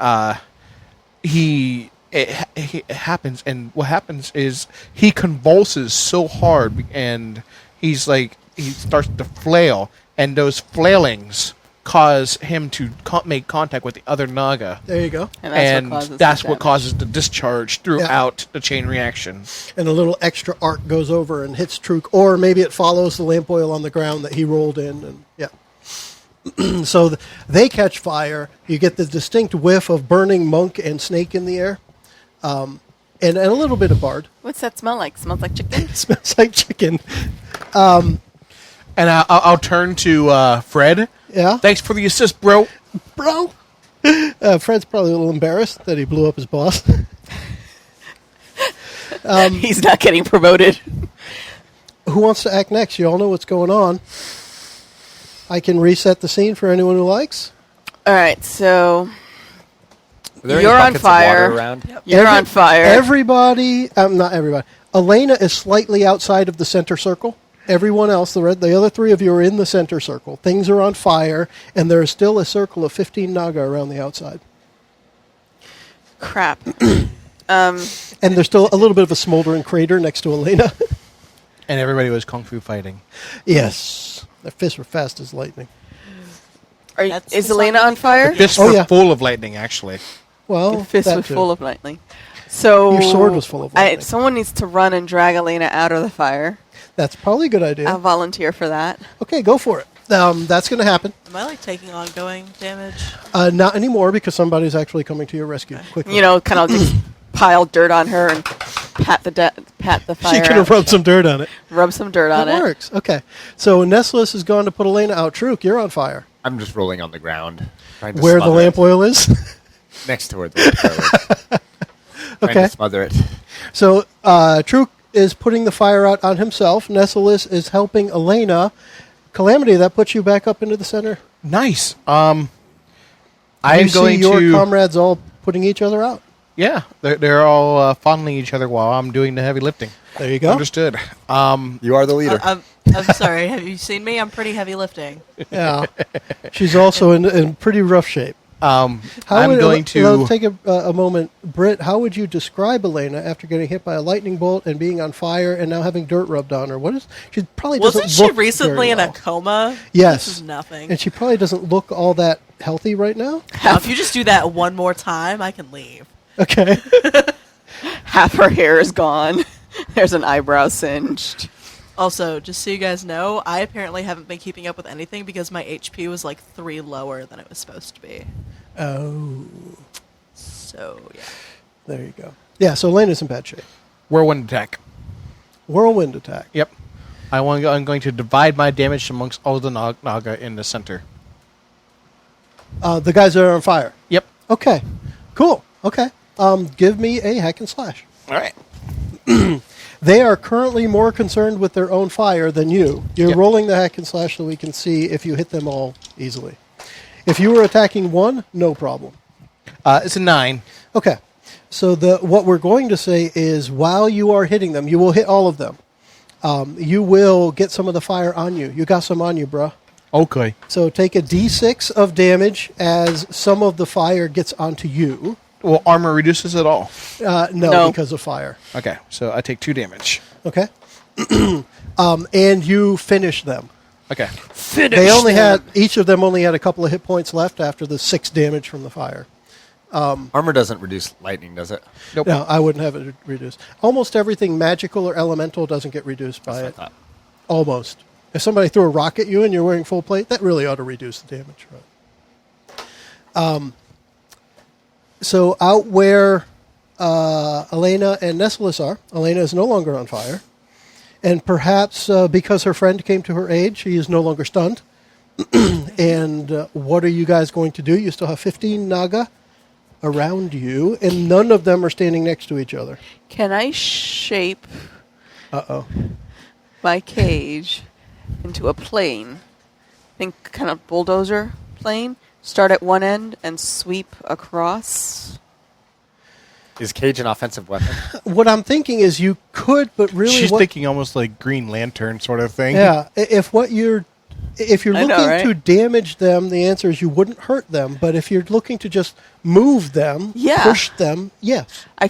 it happens, and what happens is he convulses so hard, and he starts to flail, and those flailings cause him to make contact with the other Naga. There you go. And that's what causes the discharge throughout the chain reaction. And a little extra arc goes over and hits Truk, or maybe it follows the lamp oil on the ground that he rolled in. And so they catch fire. You get the distinct whiff of burning monk and snake in the air, and a little bit of bard. What's that smell like? Smells like chicken? It smells like chicken. And I'll turn to Fred. Yeah? Thanks for the assist, bro. Bro! Fred's probably a little embarrassed that he blew up his boss. He's not getting promoted. Who wants to act next? You all know what's going on. I can reset the scene for anyone who likes. All right, so You're on fire. Around? You're on fire. Everybody, not everybody. Aleyna is slightly outside of the center circle. Everyone else, the other three of you are in the center circle. Things are on fire, and there is still a circle of 15 Naga around the outside. Crap. And there's still a little bit of a smoldering crater next to Aleyna. And everybody was kung fu fighting. Yes. Their fists were fast as lightning. Is Aleyna on fire? Fists were full of lightning, actually. Well, the fist was full of lightning. So your sword was full of lightning. Someone needs to run and drag Aleyna out of the fire. That's probably a good idea. I'll volunteer for that. Okay, go for it. That's going to happen. Am I taking ongoing damage? Not anymore, because somebody's actually coming to your rescue quickly. Kind of just pile dirt on her and pat the fire. She could have rubbed some dirt on it. Rub some dirt on it. That works. Okay. So Nesolis has gone to put Aleyna out. Truk, you're on fire. I'm just rolling on the ground. Where the lamp oil is? Next to where the lamp oil is. Okay. Trying to smother it. So Truk is putting the fire out on himself. Nesolis is helping Aleyna. Kalam'Te, that puts you back up into the center. Nice. I see your comrades all putting each other out. Yeah, they're all fondling each other while I'm doing the heavy lifting. There you go. Understood. You are the leader. I'm sorry. Have you seen me? I'm pretty heavy lifting. Yeah. She's also in pretty rough shape. Take a moment. Brit, how would you describe Aleyna after getting hit by a lightning bolt and being on fire and now having dirt rubbed on her? She probably doesn't Wasn't she look recently in very a coma? Yes. This is nothing. And she probably doesn't look all that healthy right now. Now, if you just do that one more time, I can leave. Okay. Half her hair is gone. There's an eyebrow singed. Also, just so you guys know, I apparently haven't been keeping up with anything because my HP was 3 lower than it was supposed to be. Oh. So, yeah. There you go. Yeah, so Aleyna's in bad shape. Whirlwind attack. Whirlwind attack. Yep. I'm going to divide my damage amongst all the Naga in the center. The guys that are on fire. Yep. Okay. Cool. Okay. Give me a hack and slash. All right. They are currently more concerned with their own fire than you. You're rolling the hack and slash so we can see if you hit them all easily. If you were attacking one, no problem. It's a 9. Okay. So what we're going to say is while you are hitting them, you will hit all of them. You will get some of the fire on you. You got some on you, bruh. Okay. So take a d6 of damage as some of the fire gets onto you. Well, armor reduces at all? No, because of fire. Okay, so I take 2 damage. Okay. And you finish them. Okay. Each of them only had a couple of hit points left after the 6 damage from the fire. Armor doesn't reduce lightning, does it? Nope. No, I wouldn't have it reduced. Almost everything magical or elemental doesn't get reduced by it. Almost. If somebody threw a rock at you and you're wearing full plate, that really ought to reduce the damage. Right? So out where Aleyna and Nesolis are, Aleyna is no longer on fire. And perhaps because her friend came to her aid, she is no longer stunned. And what are you guys going to do? You still have 15 naga around you, and none of them are standing next to each other. Can I shape my cage into a plane? Think kind of bulldozer plane. Start at one end and sweep across. Is cage an offensive weapon? What I'm thinking is you could, but really... She's thinking almost like Green Lantern sort of thing. Yeah, if you're looking to damage them, the answer is you wouldn't hurt them. But if you're looking to just move them, push them, yes. I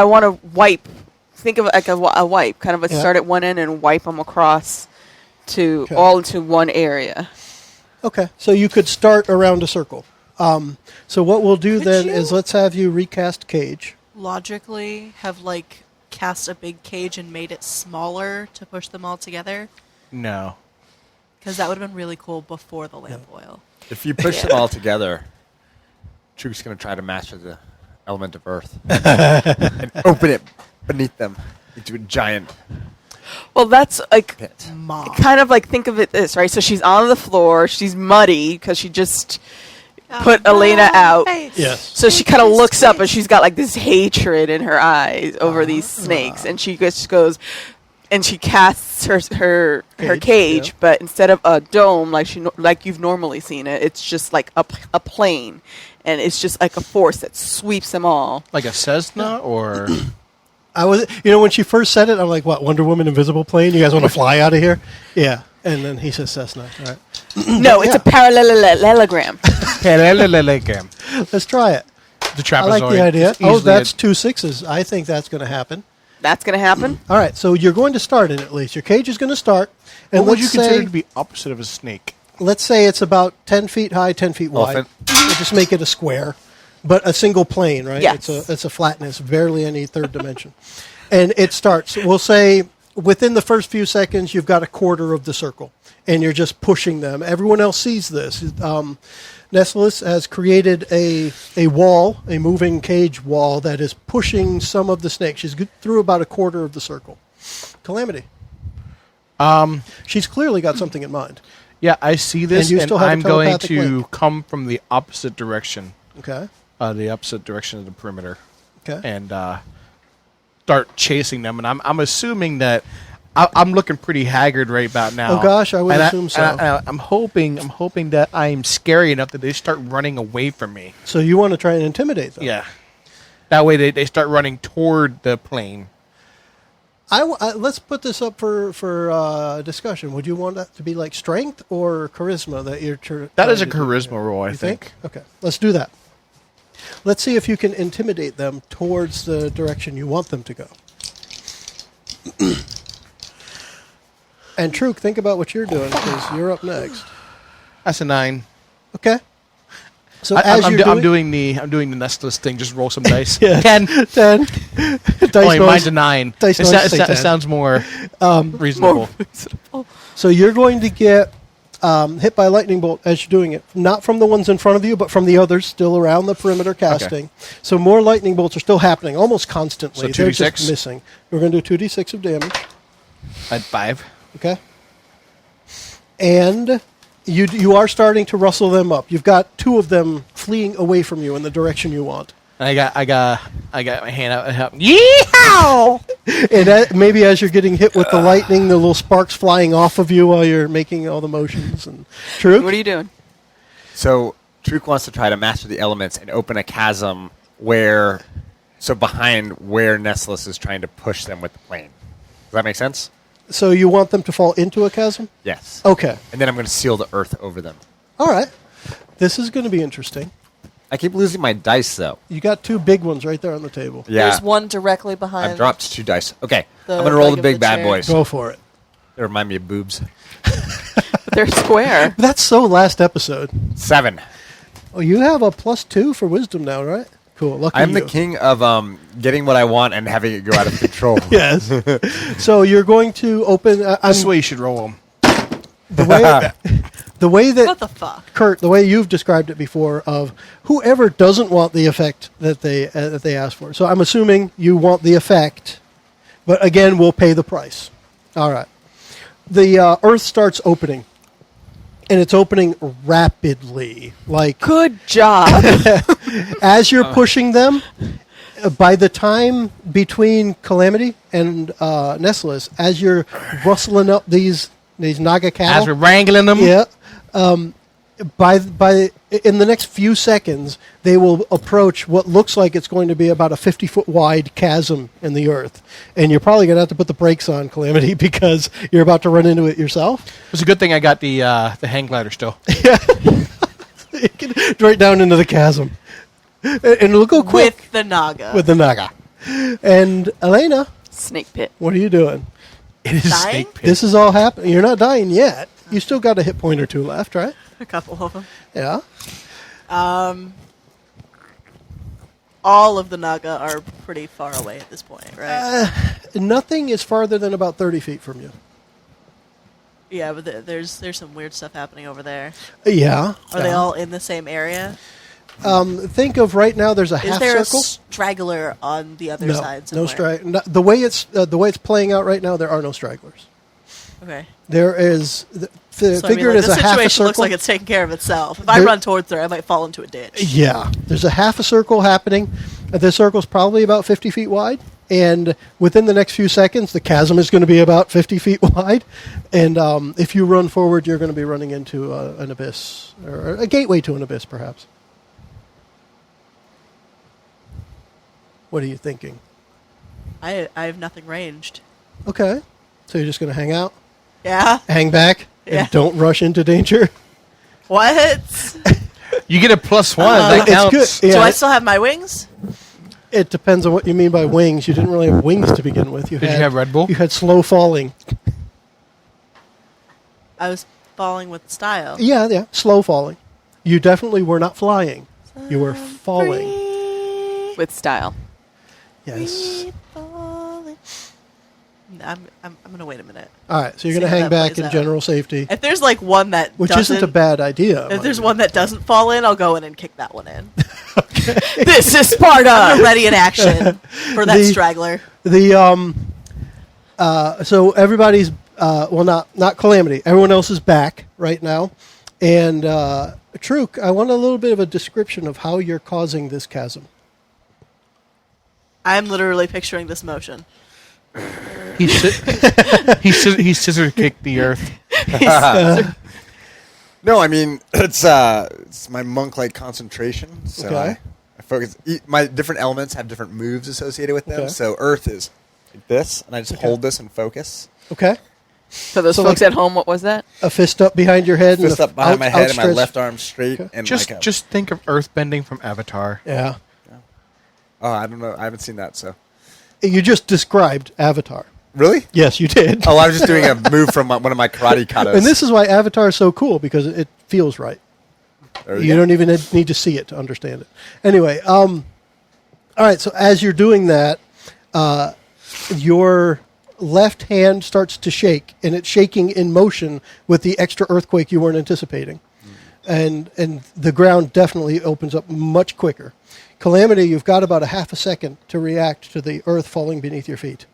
want to wipe. Think of it like a wipe. Kind of start at one end and wipe them across all into one area. Okay, so you could start around a circle. So what we'll do is let's have you recast cage. Logically have cast a big cage and made it smaller to push them all together? No. Because that would have been really cool before the lamp oil. If you push them all together, Truk's going to try to master the element of earth and open it beneath them into a giant Well, that's pit. Kind of think of it this, right? So she's on the floor. She's muddy because she just... put Aleyna out. Yes. So she kind of looks up and she's got this hatred in her eyes over these snakes, and she just goes and she casts her cage, but instead of a dome like you've normally seen it, it's just like a plane, and it's just like a force that sweeps them all. Like a Cessna or I was, when she first said it, I'm like, what, Wonder Woman invisible plane? You guys want to fly out of here? Yeah. And then he says Cessna. All right. No, it's a parallelogram. Parallelogram. Let's try it. The trapezoid. I like the idea. That's 2 6s. I think that's going to happen. That's going to happen? All right, so you're going to start it at least. Your cage is going to start. And what would you consider to be opposite of a snake? Let's say it's about 10 feet high, 10 feet wide. We'll just make it a square, but a single plane, right? Yes. It's a flatness, barely any third dimension. And it starts, we'll say, within the first few seconds, you've got a quarter of the circle, and you're just pushing them. Everyone else sees this. Nesolis has created a wall, a moving cage wall, that is pushing some of the snakes. She's through about a quarter of the circle. Calamity. She's clearly got something in mind. Yeah, I see this, and I'm going to link. come from the opposite direction. Okay. The opposite direction of the perimeter. Okay. And start chasing them. And I'm assuming that I'm looking pretty haggard right about now. Oh gosh, I would assume so. I'm hoping that I'm scary enough that they start running away from me. So you want to try and intimidate them? Yeah. That way they start running toward the plane. Let's put this up for discussion. Would you want that to be like strength or charisma that you're? That is a charisma roll, I think. Okay, let's do that. Let's see if you can intimidate them towards the direction you want them to go. And Truk, think about what you're doing because you're up next. That's a 9. Okay. So I'm doing the Nesolis thing. Just roll some dice. Yeah. 10. Dice Only noise. mine's a 9. Dice noise say 10. It sounds more reasonable. So you're going to get hit by a lightning bolt as you're doing it. Not from the ones in front of you, but from the others still around the perimeter casting. Okay. So more lightning bolts are still happening almost constantly. So 2d6? They're just missing. We're going to do 2d6 of damage. At 5. Okay. And you are starting to rustle them up. You've got 2 of them fleeing away from you in the direction you want. I got my hand out and help. Yeehaw! And maybe as you're getting hit with the lightning, the little sparks flying off of you while you're making all the motions. And Truk? What are you doing? So Truk wants to try to master the elements and open a chasm behind where Nesolis is trying to push them with the plane. Does that make sense? So you want them to fall into a chasm? Yes. Okay. And then I'm going to seal the earth over them. All right. This is going to be interesting. I keep losing my dice, though. You got 2 big ones right there on the table. Yeah. There's one directly behind. I've dropped 2 dice. Okay. The I'm going to roll leg the of big the bad chair. boys. Go for it. They remind me of boobs. But They're square. That's so last episode. 7. Oh, you have a +2 for wisdom now, right? Cool. Lucky I'm you. the king of getting what I want and having it go out of control. Yes. So you're going to open. That's the way you should roll them. The way that What the fuck? Kurt, the way you've described it before, of whoever doesn't want the effect that they ask for. So I'm assuming you want the effect, but again, we'll pay the price. All right. The Earth starts opening, and it's opening rapidly. Like Good job. as you're pushing them, by the time between Kalam'Te and Nesolis, as you're rustling up these naga cattle, As we're wrangling them. yeah. By in the next few seconds, they will approach what looks like it's going to be about a 50-foot wide chasm in the earth, and you're probably going to have to put the brakes on, Kalam'Te, because you're about to run into it yourself. It's a good thing I got the hang glider still. Right down into the chasm, and it'll go quick With the naga. with the naga. And Aleyna, Snake pit. what are you doing? It is a Dying? snake pit. This is all happening. You're not dying yet. You still got a hit point or two left, right? A couple of them. Yeah. All of the naga are pretty far away at this point, right? Nothing is farther than about 30 feet from you. Yeah, but there's some weird stuff happening over there. Yeah. Are they all in the same area? Think of right now. There's a Is half there circle. a straggler on the other side No somewhere? the way it's playing out right now, there are no stragglers. Okay. There is So, figure it as the a half a situation circle. looks like it's taking care of itself. If I There- run towards there, I might fall into a ditch. Yeah, there's a half a circle happening. The circle's probably about 50 feet wide, and within the next few seconds, the chasm is going to be about 50 feet wide. And if you run forward, you're going to be running into an abyss, or a gateway to an abyss, perhaps. What are you thinking? I have nothing ranged. Okay, so you're just going to hang out, Yeah? hang back, Yeah. and don't rush into danger. What? You get a +1. That It's counts. good. Yeah, Do I still have my wings? it depends on what you mean by wings. You didn't really have wings to begin with. Did you have Red Bull? You had slow falling. I was falling with style. Yeah, slow falling. You definitely were not flying. You were falling. With style. Yes. I'm gonna wait a minute. All right, so you're See going to how hang that back plays in out. general safety, If there's like one that which doesn't, isn't a bad idea. if mind there's you. one that doesn't fall in, I'll go in and kick that one in. This is Sparta. I'm ready in action for that The- straggler. The so everybody's not Kalam'Te. Everyone else is back right now, and Truk, I want a little bit of a description of how you're causing this chasm. I'm literally picturing this motion. He scissor kicked the earth. No, I mean it's my monk-like concentration. So Okay. I focus. My different elements have different moves associated with them. Okay. So Earth is like this, and I just hold this and focus. Okay, For those So, folks like- at home, what was that? a fist up behind your head, Fist and up behind my head, and my outstretched- left arm straight, Okay. and Just like a, just think of Earth bending from Avatar. Yeah, Oh, I don't know. I haven't seen that. So you just described Avatar. really? Yes, you did. Oh, I was just doing a move from one of my karate katas. And this is why Avatar is so cool, because it feels right. There we You go. don't even need to see it to understand it. Anyway, all right, so as you're doing that, your left hand starts to shake, and it's shaking in motion with the extra earthquake you weren't anticipating. And the ground definitely opens up much quicker. Kalam'Te, you've got about a half a second to react to the earth falling beneath your feet.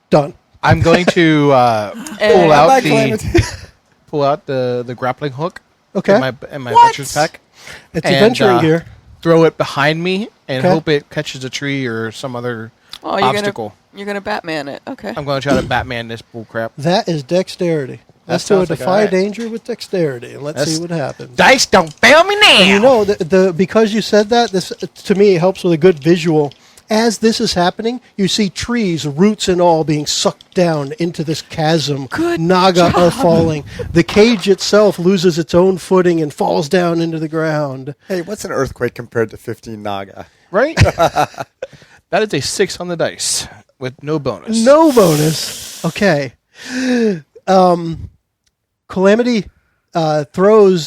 Done. I'm going to pull Bye, out Kalam'Te. the grappling hook. Okay. in my What? adventurer's pack. It's and, adventuring here. Throw it behind me and Okay. hope it catches a tree or some other Oh, you're obstacle. You're gonna Batman it. Okay. I'm going to try to Batman this bull crap. That is dexterity. Let's do a sounds like defy alright. danger with dexterity, and let's see what happens. Dice don't fail me now. And you know, the because you said that, this to me helps with a good visual. As this is happening, you see trees, roots and all, being sucked down into this chasm. Good Naga job. are falling. The cage itself loses its own footing and falls down into the ground. Hey, what's an earthquake compared to 15 naga? Right? That is a 6 on the dice with no bonus. No bonus. Okay. Kalam'Te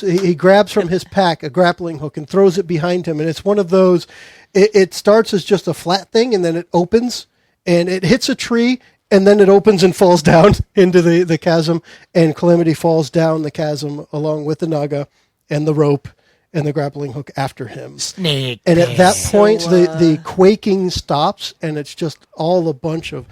he grabs from his pack a grappling hook and throws it behind him. And it's one of those, it starts as just a flat thing and then it opens and it hits a tree and then it opens and falls down into the chasm. And Kalam'Te falls down the chasm along with the naga and the rope and the grappling hook after him. Snake. And at that point, the quaking stops, and it's just all a bunch of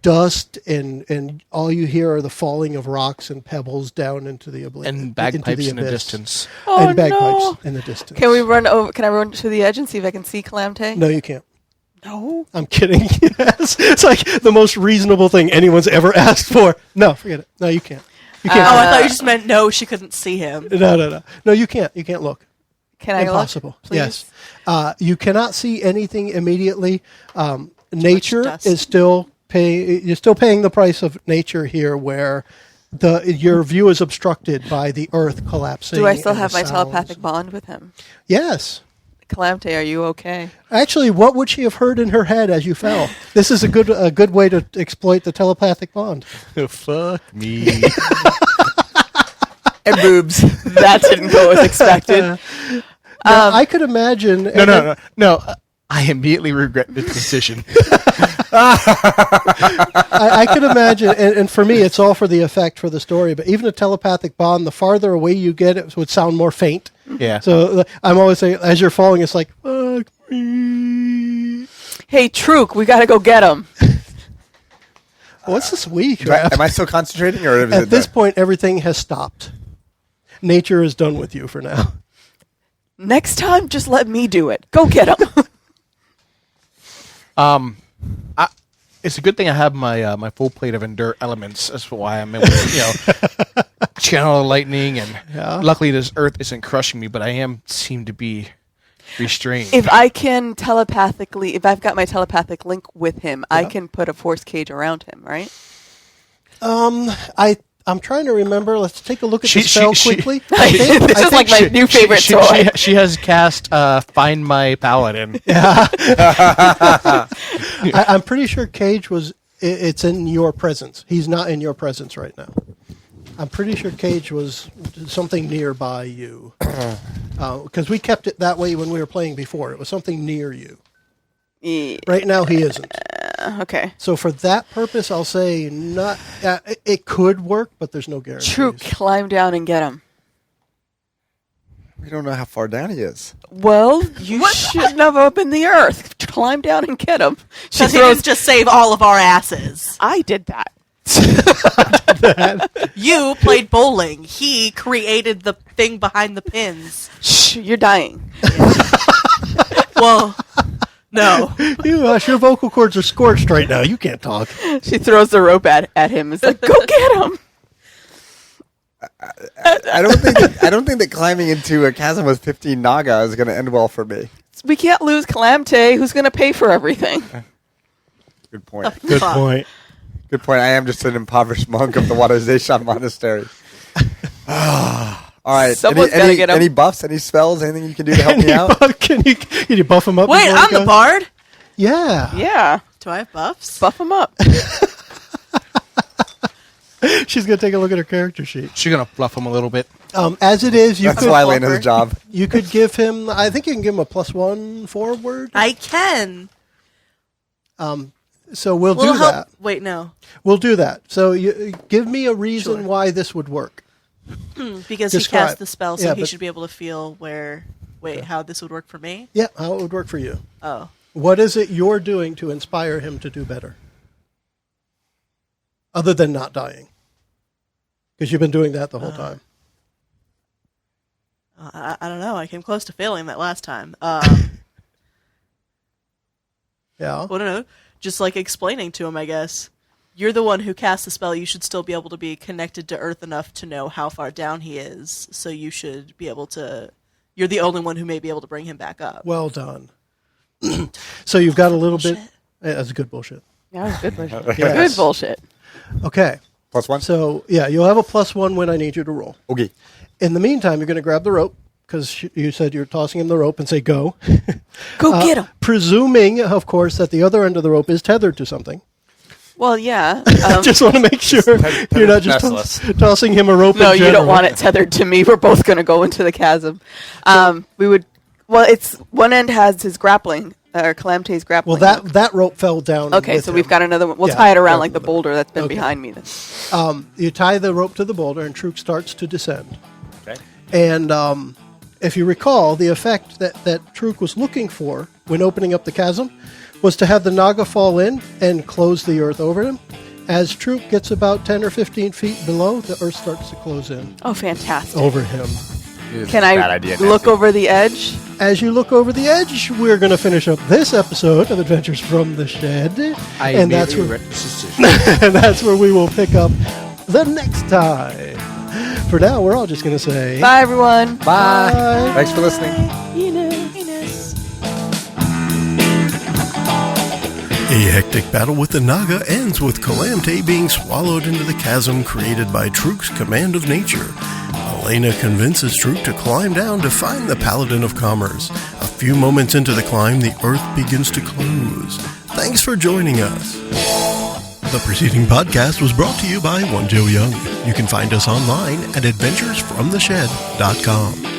dust, and all you hear are the falling of rocks and pebbles down into the oblivion. And bagpipes in the distance. Oh, and bagpipes in the distance. Can we run over? Can I run to the edge and see if I can see Kalam'Te? No, you can't. No. I'm kidding. Yes. It's like the most reasonable thing anyone's ever asked for. No, forget it. No, you can't. You can't. I thought you just meant no, she couldn't see him. No. No, you can't. You can't look. Can I Impossible. look, please? Yes. You cannot see anything immediately. Nature is still paying. You're still paying the price of nature here, where your view is obstructed by the earth collapsing. Do I still and have the my sounds. telepathic bond with him? Yes. Kalam'Te, are you okay? Actually, what would she have heard in her head as you fell? This is a good way to exploit the telepathic bond. Fuck me. And boobs. That didn't go as expected. Now, I could imagine. No. I immediately regret this decision. I could imagine, and for me, it's all for the effect for the story. But even a telepathic bond, the farther away you get, it would sound more faint. Yeah. So I'm always saying, as you're falling, it's like, fuck me. Hey, Truk, we got to go get him. What's this week? Am I still concentrating, or is At it this point, everything has stopped. Nature is done with you for now. Next time, just let me do it. Go get him. It's a good thing I have my full plate of endure elements. That's why I'm able to, channel the lightning, and luckily this earth isn't crushing me, but I seem to be restrained. If I can telepathically, if I've got my telepathic link with him, I can put a force cage around him, right? I'm trying to remember. Let's take a look at the spell quickly. This is like my new favorite toy. She has cast Find My Paladin. Yeah. I'm pretty sure Cage it's in your presence. He's not in your presence right now. I'm pretty sure Cage was something nearby you. Because we kept it that way when we were playing before. It was something near you. Yeah. Right now, he isn't. Okay. So for that purpose, I'll say not. It could work, but there's no guarantee. True, climb down and get him. We don't know how far down he is. Well, you shouldn't have opened the earth. Climb down and get him. She throws just save all of our asses. I did that. You played bowling. He created the thing behind the pins. Shh, you're dying. Well, no. Your vocal cords are scorched right now. You can't talk. She throws the rope at him. It's like, go get him. I don't think that climbing into a chasm with 15 naga is going to end well for me. We can't lose Kalam'Te. Who's going to pay for everything? Good point. Good point. Good point. I am just an impoverished monk of the Wadazeshan Monastery. All right. Someone's gotta get him. Any buffs? Any spells? Anything you can do to help me out? Can you buff him up? Wait, I'm the bard? Yeah. Yeah. Do I have buffs? Buff him up. She's going to take a look at her character sheet. She's going to fluff him a little bit. As it is, That's why Aleyna's job. You could give him, I think you can give him a +1 forward. I can. So we'll do that. Wait, no. We'll do that. So you give me a reason why this would work. Because he cast the spell, so he should be able to feel how this would work for me? Yeah, how it would work for you. Oh. What is it you're doing to inspire him to do better? Other than not dying. Because you've been doing that the whole time. I don't know. I came close to failing that last time. Yeah. I don't know. Just like explaining to him, I guess. You're the one who cast the spell. You should still be able to be connected to Earth enough to know how far down he is. So you should be able to... You're the only one who may be able to bring him back up. Well done. So you've got a little bit... That's good bullshit. Yeah, that's good bullshit. Yes. Good bullshit. Okay. +1? So, yeah, you'll have a +1 when I need you to roll. Okay. In the meantime, you're going to grab the rope, because you said you're tossing him the rope, and say, go. Go get him. Presuming, of course, that the other end of the rope is tethered to something. Well, yeah. Just want to make sure you're not just tossing him a rope. No, you don't want it tethered to me. We're both going to go into the chasm. We would. Well, it's one end has his grappling, or Kalam'Te's grappling. Well, that rope fell down. Okay, so we've got another one. We'll tie it around like the boulder that's been behind me. Then. You tie the rope to the boulder, and Truk starts to descend. Okay. And if you recall, the effect that Truk was looking for when opening up the chasm was to have the Naga fall in and close the earth over him. As Truk gets about 10 or 15 feet below, the earth starts to close in. Oh, fantastic. Over him. Can I look over the edge? As you look over the edge, we're going to finish up this episode of Adventures from the Shed. And that's where we will pick up the next time. For now, we're all just going to say... Bye, everyone. Bye. Thanks for listening. A hectic battle with the Naga ends with Kalam'Te being swallowed into the chasm created by Truk's command of nature. Aleyna convinces Truk to climb down to find the Paladin of Commerce. A few moments into the climb, the earth begins to close. Thanks for joining us. The preceding podcast was brought to you by One Joe Young. You can find us online at adventuresfromtheshed.com.